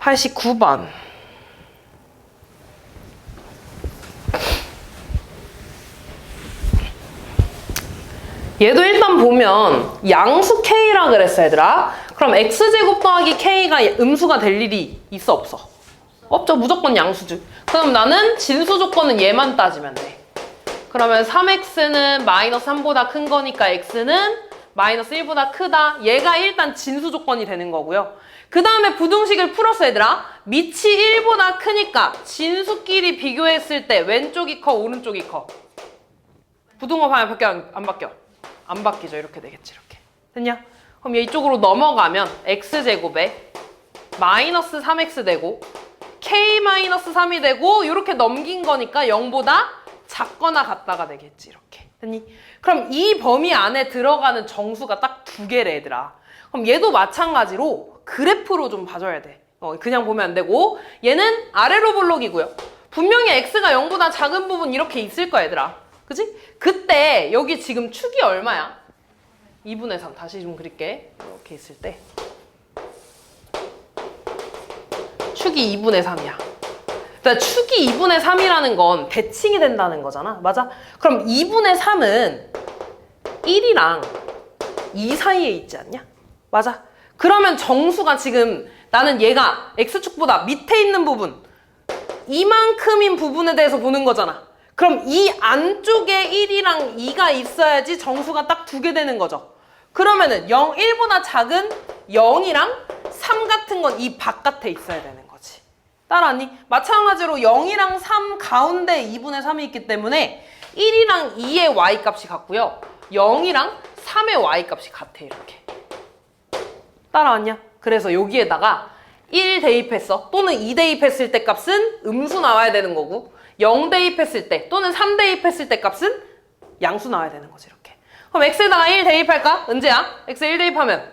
89번. 얘도 일단 보면 양수 k라 그랬어 얘들아. 그럼 x제곱 더하기 k가 음수가 될 일이 있어 없어? 없죠. 무조건 양수지. 그럼 나는 진수 조건은 얘만 따지면 돼. 그러면 3x는 마이너스 3보다 큰 거니까 x는 마이너스 1보다 크다. 얘가 일단 진수 조건이 되는 거고요. 그 다음에 부등식을 풀었어 얘들아. 밑이 1보다 크니까 진수끼리 비교했을 때 왼쪽이 커 오른쪽이 커? 부등호 방향 바뀌어 안 바뀌어? 안 바뀌죠. 이렇게 되겠지. 이렇게. 됐냐? 그럼 얘 이쪽으로 넘어가면 x제곱에 마이너스 3x 되고 k-3이 되고 이렇게 넘긴 거니까 0보다 작거나 같다가 되겠지. 이렇게. 됐니? 그럼 이 범위 안에 들어가는 정수가 딱 2개래 얘들아. 그럼 얘도 마찬가지로 그래프로 좀 봐줘야 돼. 그냥 보면 안 되고 얘는 아래로 볼록이고요. 분명히 x가 0보다 작은 부분 이렇게 있을 거야 얘들아. 그치? 그때 여기 지금 축이 얼마야? 2분의 3. 다시 좀 그릴게. 이렇게 있을 때 축이 2분의 3이야. 그러니까 축이 2분의 3이라는 건 대칭이 된다는 거잖아. 맞아? 그럼 2분의 3은 1이랑 2 사이에 있지 않냐? 맞아? 그러면 정수가 지금 나는 얘가 X축보다 밑에 있는 부분 이만큼인 부분에 대해서 보는 거잖아. 그럼 이 안쪽에 1이랑 2가 있어야지 정수가 딱 2개 되는 거죠. 그러면은 0, 1보다 작은 0이랑 3 같은 건 이 바깥에 있어야 되는 거지. 따라하니? 마찬가지로 0이랑 3 가운데 2분의 3이 있기 때문에 1이랑 2의 y값이 같고요. 0이랑 3의 y값이 같아 이렇게. 따라왔냐? 그래서 여기에다가 1 대입했어. 또는 2 대입했을 때 값은 음수 나와야 되는 거고 0 대입했을 때 또는 3 대입했을 때 값은 양수 나와야 되는 거지 이렇게. 그럼 x에다가 1 대입할까? 은재야? x 1 대입하면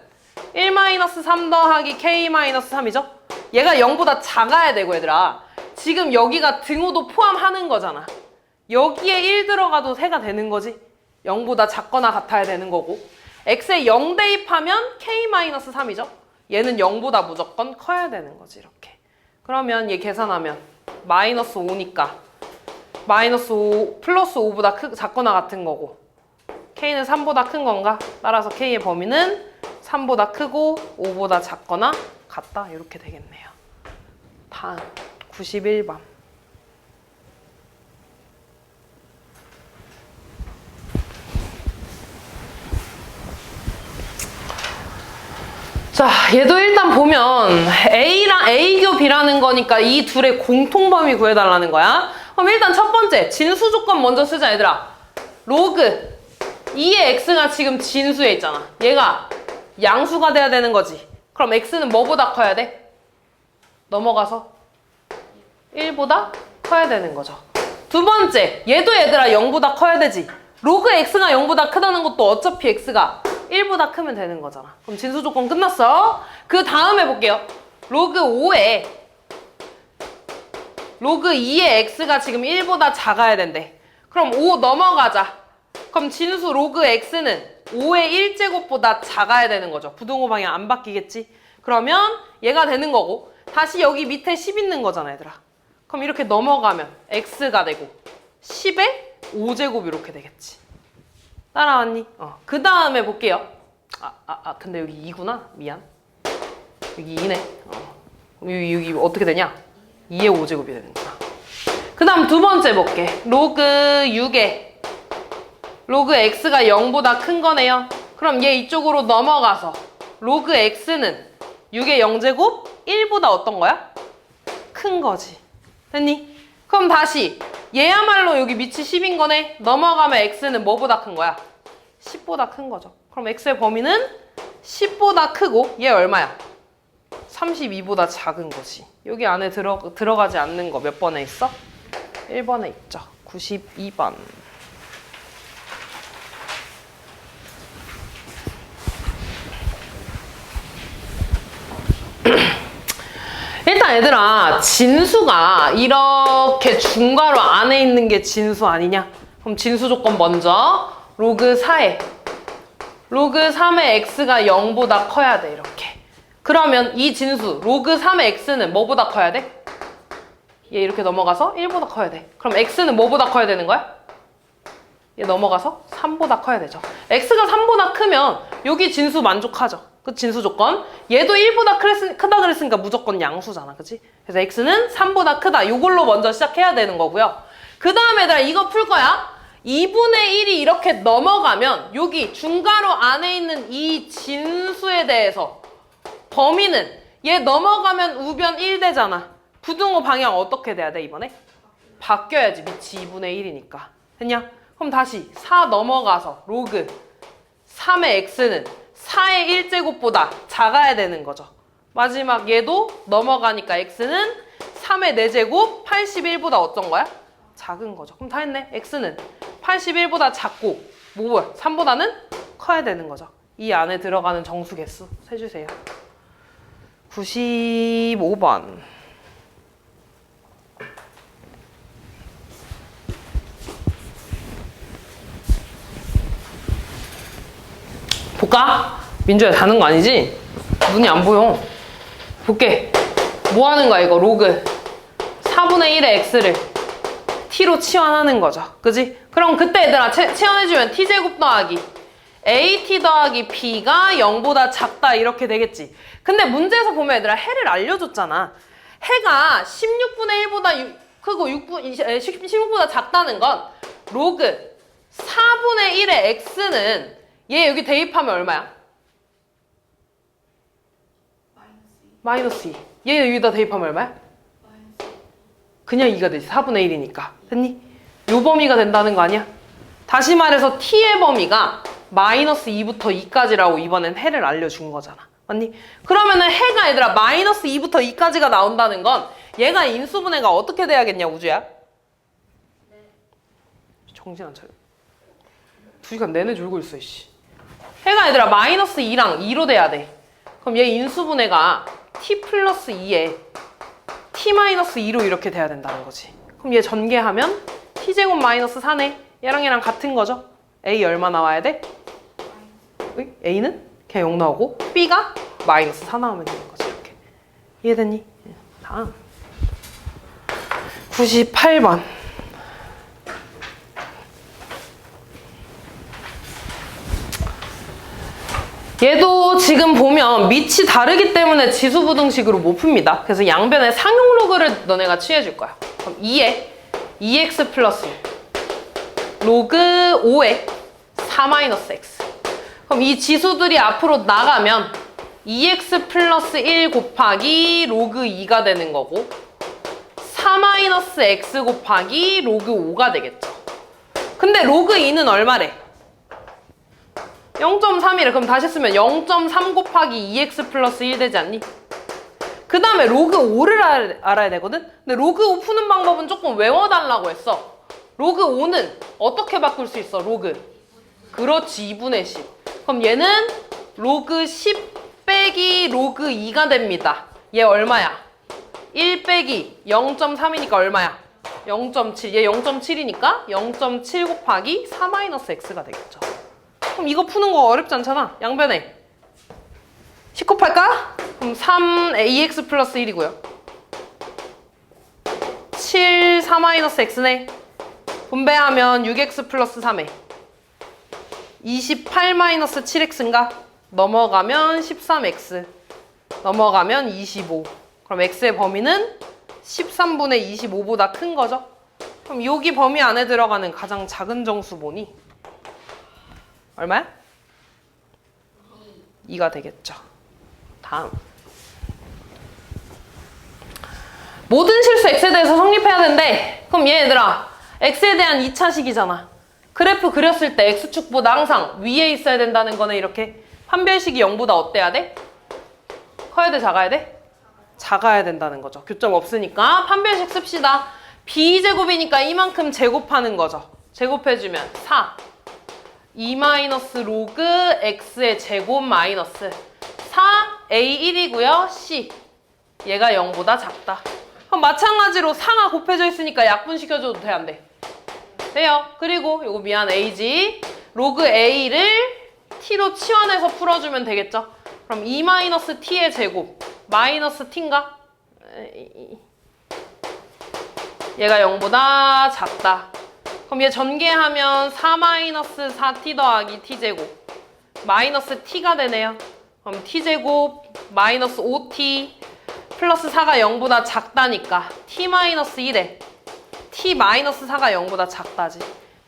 1-3 더하기 k-3이죠? 얘가 0보다 작아야 되고 얘들아. 지금 여기가 등호도 포함하는 거잖아. 여기에 1 들어가도 3가 되는 거지. 0보다 작거나 같아야 되는 거고 x에 0 대입하면 k-3이죠? 얘는 0보다 무조건 커야 되는 거지 이렇게. 그러면 얘 계산하면 마이너스 5니까 마이너스 5 플러스 5보다 작거나 같은 거고 k는 3보다 큰 건가? 따라서 k의 범위는 3보다 크고 5보다 작거나 같다 이렇게 되겠네요. 다음 91번. 자, 얘도 일단 보면 A랑 A교 B라는 거니까 이 둘의 공통범위 구해달라는 거야. 그럼 일단 첫 번째 진수 조건 먼저 쓰자 얘들아. 로그 2의 x가 지금 진수에 있잖아. 얘가 양수가 돼야 되는 거지. 그럼 x는 뭐보다 커야 돼? 넘어가서 1보다 커야 되는 거죠. 두 번째 얘도 얘들아 0보다 커야 되지. 로그 x가 0보다 크다는 것도 어차피 x가 1보다 크면 되는 거잖아. 그럼 진수 조건 끝났어. 그 다음 해볼게요. 로그 5에 로그 2의 x가 지금 1보다 작아야 된대. 그럼 5 넘어가자. 그럼 진수 로그 x는 5의 1제곱보다 작아야 되는 거죠. 부등호 방향 안 바뀌겠지? 그러면 얘가 되는 거고 다시 여기 밑에 10 있는 거잖아 얘들아. 그럼 이렇게 넘어가면 x가 되고 10의 5제곱 이렇게 되겠지. 따라왔니? 그 다음에 볼게요. 근데 여기 2구나? 미안. 여기 2네. 여기 어떻게 되냐? 2의 5제곱이 되는구나. 그 다음 두 번째 볼게. 로그 6에 로그 x가 0보다 큰 거네요. 그럼 얘 이쪽으로 넘어가서 로그 x는 6의 0제곱 1보다 어떤 거야? 큰 거지. 됐니? 그럼 다시 얘야말로 여기 밑이 10인 거네. 넘어가면 x는 뭐보다 큰 거야? 10보다 큰 거죠. 그럼 x의 범위는 10보다 크고 얘 얼마야? 32보다 작은 거지. 여기 안에 들어가지 않는 거 몇 번에 있어? 1번에 있죠. 92번. 일단 얘들아 진수가 이렇게 중괄호 안에 있는 게 진수 아니냐? 그럼 진수 조건 먼저 로그 4에 로그 3의 x가 0보다 커야 돼 이렇게. 그러면 이 진수 로그 3의 x는 뭐보다 커야 돼? 얘 이렇게 넘어가서 1보다 커야 돼. 그럼 x는 뭐보다 커야 되는 거야? 얘 넘어가서 3보다 커야 되죠. x가 3보다 크면 여기 진수 만족하죠. 그 진수 조건. 얘도 1보다 크다 그랬으니까 무조건 양수잖아. 그치? 그래서 x는 3보다 크다. 이걸로 먼저 시작해야 되는 거고요. 그 다음에 얘들아 이거 풀 거야. 2분의 1이 이렇게 넘어가면 여기 중괄호 안에 있는 이 진수에 대해서 범위는 얘 넘어가면 우변 1 되잖아. 부등호 방향 어떻게 돼야 돼 이번에? 바뀌어야지. 밑이 2분의 1이니까. 됐냐? 그럼 다시 4 넘어가서 로그 3의 x는 4의 1제곱보다 작아야 되는 거죠. 마지막 얘도 넘어가니까 x는 3의 4제곱 81보다 어떤 거야? 작은 거죠. 그럼 다 했네. x는 81보다 작고 뭐야? 3보다는 커야 되는 거죠. 이 안에 들어가는 정수 개수 세주세요. 95번. 볼까? 민주야 자는 거 아니지? 눈이 안 보여. 볼게. 뭐 하는 거야, 이거? 로그 4분의 1의 x를 t로 치환하는 거죠. 그지? 그럼 그때 얘들아, 치환해주면 t제곱 더하기 at 더하기 b가 0보다 작다 이렇게 되겠지. 근데 문제에서 보면 얘들아, 해를 알려줬잖아. 해가 16분의 1보다 크고 16보다 작다는 건 로그 4분의 1의 x는 얘 여기 대입하면 얼마야? 마이너스 2. 얘 여기다 대입하면 얼마야? 그냥 2가 되지. 4분의 1이니까. 됐니? 요 범위가 된다는 거 아니야? 다시 말해서 t의 범위가 마이너스 2부터 2까지라고 이번엔 해를 알려준 거잖아. 맞니? 그러면은 해가 얘들아 마이너스 2부터 2까지가 나온다는 건 얘가 인수분해가 어떻게 돼야겠냐, 우주야? 정신 안 차려. 2시간 내내 졸고 있어, 이씨. 해가 얘들아 마이너스 2랑 2로 돼야 돼. 그럼 얘 인수분해가 t 플러스 2에 t 마이너스 2로 이렇게 돼야 된다는 거지. 그럼 얘 전개하면 t제곱 마이너스 4네. 얘랑 얘랑 같은 거죠. a 얼마 나와야 돼? a는 그냥 0 나오고 b가 마이너스 4 나오면 되는 거지. 이렇게. 이해됐니? 다음 98번. 얘도 지금 보면 밑이 다르기 때문에 지수부등식으로 못 풉니다. 그래서 양변에 상용 로그를 너네가 취해줄 거야. 그럼 2에 2x 플러스 로그 5에 4 마이너스 x. 그럼 이 지수들이 앞으로 나가면 2x 플러스 1 곱하기 로그 2가 되는 거고 4 마이너스 x 곱하기 로그 5가 되겠죠. 근데 로그 2는 얼마래? 0.3이래. 그럼 다시 쓰면 0.3 곱하기 2x 플러스 1 되지 않니? 그 다음에 로그 5를 알아야 되거든? 근데 로그 5 푸는 방법은 조금 외워달라고 했어. 로그 5는 어떻게 바꿀 수 있어, 로그? 그렇지, 2분의 10. 그럼 얘는 로그 10 빼기 로그 2가 됩니다. 얘 얼마야? 1 빼기 0.3이니까 얼마야? 0.7. 얘 0.7이니까 0.7 곱하기 4 마이너스 x가 되겠죠. 그럼 이거 푸는 거 어렵지 않잖아. 양변에 10 곱할까? 그럼 3ax 플러스 1이고요. 7, 4 마이너스 x네. 분배하면 6x 플러스 3에 28 마이너스 7x인가? 넘어가면 13x. 넘어가면 25. 그럼 x의 범위는 13분의 25보다 큰 거죠? 그럼 여기 범위 안에 들어가는 가장 작은 정수 뭐니? 얼마야? 2가 되겠죠. 다음. 모든 실수 x에 대해서 성립해야 되는데 그럼 얘들아 x에 대한 2차식이잖아. 그래프 그렸을 때 x축보다 항상 위에 있어야 된다는 거네. 이렇게 판별식이 0보다 어때야 돼? 커야 돼? 작아야 돼? 작아야 된다는 거죠. 교점 없으니까 판별식 씁시다. b제곱이니까 이만큼 제곱하는 거죠. 제곱해주면 4 2 마이너스 로그 x의 제곱 마이너스 4a1이고요. c 얘가 0보다 작다. 그럼 마찬가지로 4가 곱해져 있으니까 약분시켜줘도 돼? 안 돼? 돼요. 그리고 요거 미안 a지 로그 a를 t로 치환해서 풀어주면 되겠죠. 그럼 2 마이너스 t의 제곱 마이너스 t인가? 얘가 0보다 작다. 그럼 얘 전개하면 4 마이너스 4t 더하기 t제곱 마이너스 t가 되네요. 그럼 t제곱 마이너스 5t 플러스 4가 0보다 작다니까 t 마이너스 1에 t 마이너스 4가 0보다 작다지.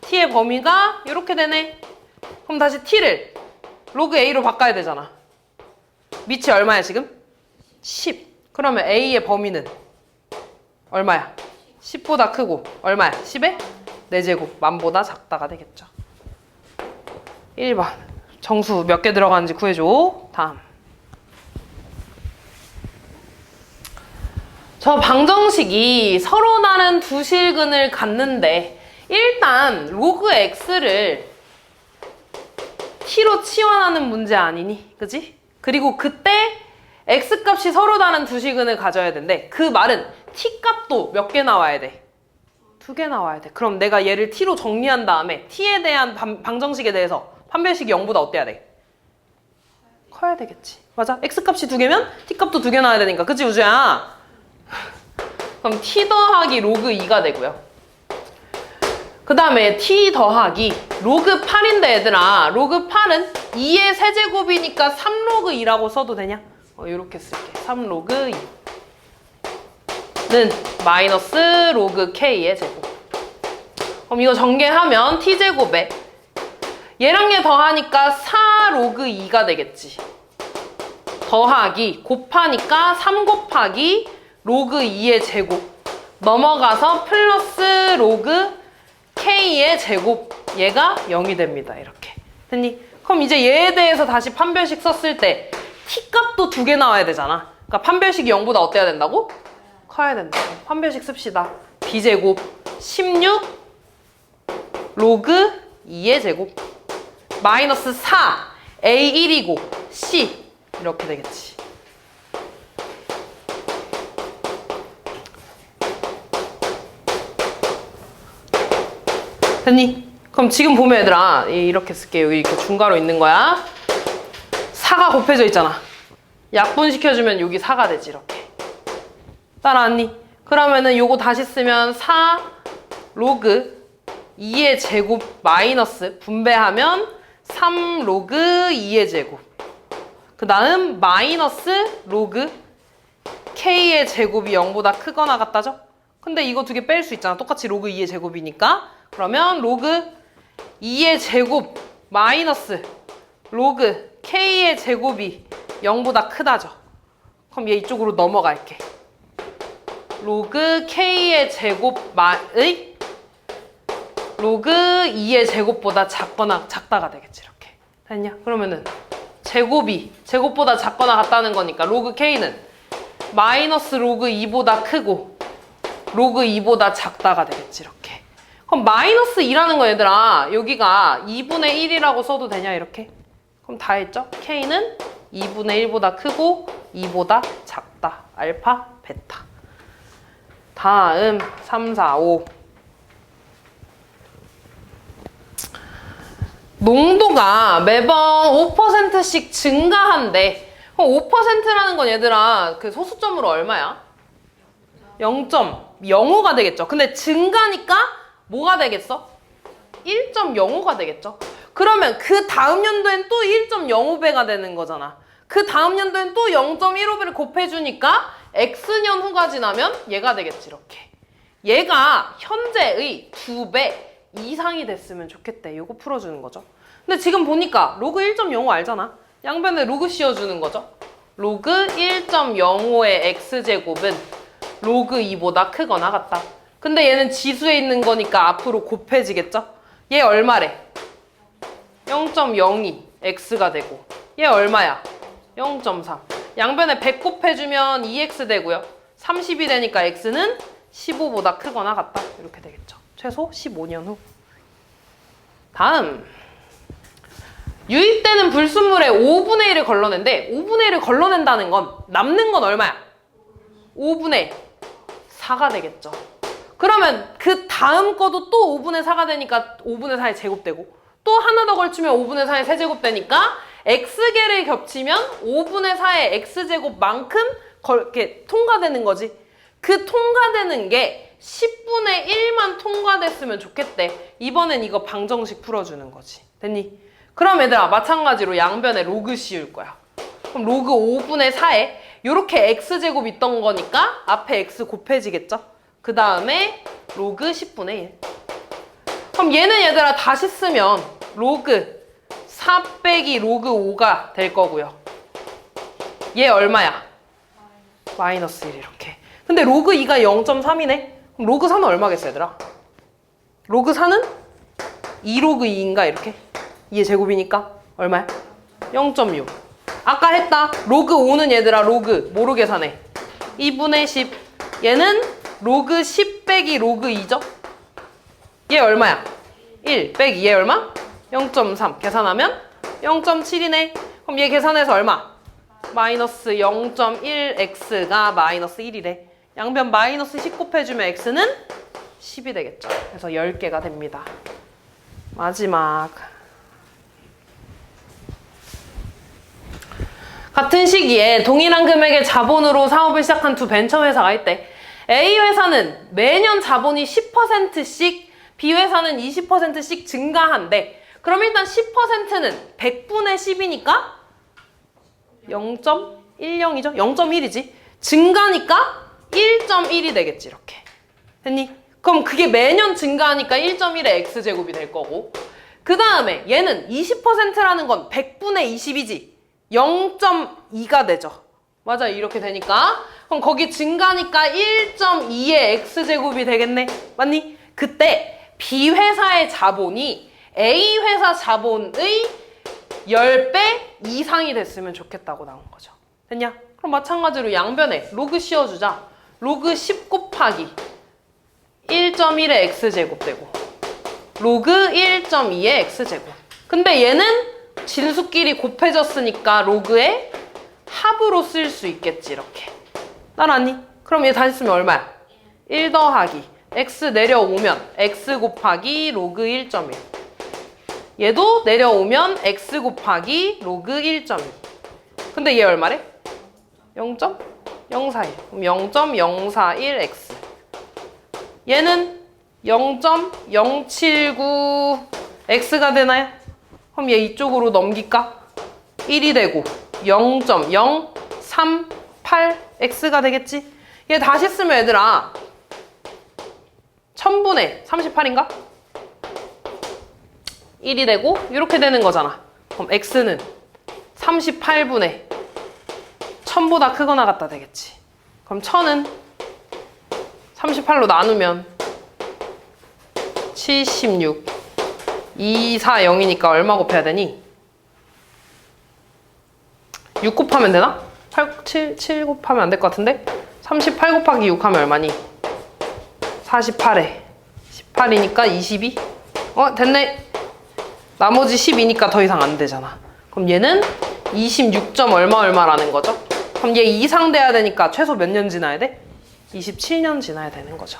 t의 범위가 이렇게 되네. 그럼 다시 t를 로그 a로 바꿔야 되잖아. 밑이 얼마야 지금? 10. 그러면 a의 범위는 얼마야? 10보다 크고 얼마야? 10에 4제곱 만보다 작다가 되겠죠. 1번 정수 몇 개 들어가는지 구해줘. 다음. 저 방정식이 서로 다른 두 실근을 갖는데 일단 로그 x를 t로 치환하는 문제 아니니? 그지? 그리고 그때 x값이 서로 다른 두 실근을 가져야 되는데 그 말은 t값도 몇 개 나와야 돼? 2개 나와야 돼. 그럼 내가 얘를 t로 정리한 다음에 t에 대한 방정식에 대해서 판별식이 0보다 어때야 돼? 커야 되겠지. 맞아. x값이 2개면 t값도 2개 나와야 되니까. 그치 우주야? 그럼 t 더하기 로그 2가 되고요. 그 다음에 t 더하기 로그 8인데 얘들아, 로그 8은 2의 세제곱이니까 3 로그 2라고 써도 되냐? 이렇게 쓸게. 3 로그 2는 마이너스 로그 k의 제곱. 그럼 이거 전개하면 t제곱에 얘랑 얘 더하니까 4 로그 2가 되겠지. 더하기 곱하니까 3 곱하기 로그 2의 제곱 넘어가서 플러스 로그 k의 제곱, 얘가 0이 됩니다. 이렇게 됐니? 그럼 이제 얘에 대해서 다시 판별식 썼을 때 t 값도 2개 나와야 되잖아. 그러니까 판별식이 0보다 어때야 된다고? 커야 된다. 판별식 씁시다. b제곱 16 로그 2의 제곱 마이너스 4 a1이고 c 이렇게 되겠지. 됐니? 그럼 지금 보면 얘들아, 이렇게 쓸게요. 여기 이렇게 중괄호 있는 거야. 4가 곱해져 있잖아. 약분시켜주면 여기 4가 되지. 이렇게 따라왔니? 그러면은 요거 다시 쓰면 4 로그 2의 제곱 마이너스 분배하면 3 로그 2의 제곱, 그 다음 마이너스 로그 k의 제곱이 0보다 크거나 같다죠? 근데 이거 2개 뺄 수 있잖아. 똑같이 로그 2의 제곱이니까. 그러면 로그 2의 제곱 마이너스 로그 k의 제곱이 0보다 크다죠. 그럼 얘 이쪽으로 넘어갈게. 로그 k의 제곱 로그 2의 제곱보다 작거나 작다가 되겠지. 이렇게 됐냐? 그러면은 제곱이 제곱보다 작거나 같다는 거니까 로그 k는 마이너스 로그 2보다 크고 로그 2보다 작다가 되겠지. 이렇게. 그럼 마이너스 2라는 거 얘들아, 여기가 2분의 1이라고 써도 되냐? 이렇게. 그럼 다 했죠? k는 2분의 1보다 크고 2보다 작다. 알파, 베타. 다음 3, 4, 5. 농도가 매번 5%씩 증가한대. 그럼 5%라는 건 얘들아, 그 소수점으로 얼마야? 0.05가 되겠죠. 근데 증가니까 뭐가 되겠어? 1.05가 되겠죠. 그러면 그 다음 연도엔 또 1.05배가 되는 거잖아. 그 다음 연도엔 또 0.15배를 곱해주니까 X년 후가 지나면 얘가 되겠지. 이렇게. 얘가 현재의 2배 이상이 됐으면 좋겠대. 요거 풀어주는 거죠. 근데 지금 보니까 로그 1.05 알잖아. 양변에 로그 씌워주는 거죠. 로그 1.05의 x제곱은 로그 2보다 크거나 같다. 근데 얘는 지수에 있는 거니까 앞으로 곱해지겠죠? 얘 얼마래? 0.02 x가 되고 얘 얼마야? 0.3. 양변에 100 곱해주면 2x 되고요. 30이 되니까 x는 15보다 크거나 같다. 이렇게 되겠죠. 최소 15년 후. 다음. 유입되는 불순물의 5분의 1을 걸러낸데 5분의 1을 걸러낸다는 건 남는 건 얼마야? 5분의 4가 되겠죠. 그러면 그 다음 거도 또 5분의 4가 되니까 5분의 4의 제곱되고 또 하나 더 걸치면 5분의 4의 세제곱되니까 x개를 겹치면 5분의 4의 x제곱만큼 이렇게 통과되는 거지. 그 통과되는 게 10분의 1만 통과됐으면 좋겠대. 이번엔 이거 방정식 풀어주는 거지. 됐니? 그럼 얘들아 마찬가지로 양변에 로그 씌울 거야. 그럼 로그 5분의 4에 요렇게 x제곱 있던 거니까 앞에 x 곱해지겠죠? 그 다음에 로그 10분의 1. 그럼 얘는 얘들아 다시 쓰면 로그 4 빼기 로그 5가 될 거고요. 얘 얼마야? 마이너스 1 이렇게. 근데 로그 2가 0.3이네? 그럼 로그 4는 얼마겠어 얘들아? 로그 4는 2로그 2인가 이렇게? 2의 제곱이니까 얼마야? 0.6. 아까 했다. 로그 5는 얘들아 로그 뭐로 계산해? 2분의 10. 얘는 로그 10 빼기 로그 2죠? 얘 얼마야? 1 빼기 얘 얼마? 0.3. 계산하면 0.7이네. 그럼 얘 계산해서 얼마? 마이너스 0.1x가 마이너스 1이래. 양변 마이너스 10 곱해주면 x는 10이 되겠죠. 그래서 10개가 됩니다. 마지막. 같은 시기에 동일한 금액의 자본으로 사업을 시작한 두 벤처 회사가 있대. A 회사는 매년 자본이 10%씩, B 회사는 20%씩 증가한대. 그럼 일단 10%는 100분의 10이니까 0.10이죠? 0.1이지. 증가니까 1.1이 되겠지, 이렇게. 됐니? 그럼 그게 매년 증가하니까 1.1의 x제곱이 될 거고, 그 다음에 얘는 20%라는 건 100분의 20이지. 0.2가 되죠. 맞아요. 이렇게 되니까. 그럼 거기 증가니까 1.2의 x제곱이 되겠네. 맞니? 그때 B 회사의 자본이 A 회사 자본의 10배 이상이 됐으면 좋겠다고 나온 거죠. 됐냐? 그럼 마찬가지로 양변에 로그 씌워주자. 로그 10 곱하기 1.1의 x제곱 되고 로그 1.2의 x제곱. 근데 얘는 진수끼리 곱해졌으니까 로그의 합으로 쓸 수 있겠지, 이렇게. 따라하니? 그럼 얘 다시 쓰면 얼마야? 1 더하기 x 내려오면 x 곱하기 로그 1.1. 얘도 내려오면 x 곱하기 로그 1.2. 근데 얘 얼마래? 0.041. 그럼 0.041x. 얘는 0.079x가 되나요? 그럼 얘 이쪽으로 넘길까? 1이 되고 0.038x가 되겠지? 얘 다시 쓰면 얘들아 1000분의 38인가? 1이 되고 이렇게 되는 거잖아. 그럼 x는 38분의 1000보다 크거나 같다 되겠지. 그럼 1000은 38로 나누면 76 240이니까 얼마 곱해야 되니? 6 곱하면 되나? 7 곱하면 안 될 것 같은데? 38 곱하기 6 하면 얼마니? 48에 18이니까 22? 됐네. 나머지 12니까 더 이상 안 되잖아. 그럼 얘는 26점 얼마라는 거죠? 그럼 얘 이상 돼야 되니까 최소 몇 년 지나야 돼? 27년 지나야 되는 거죠.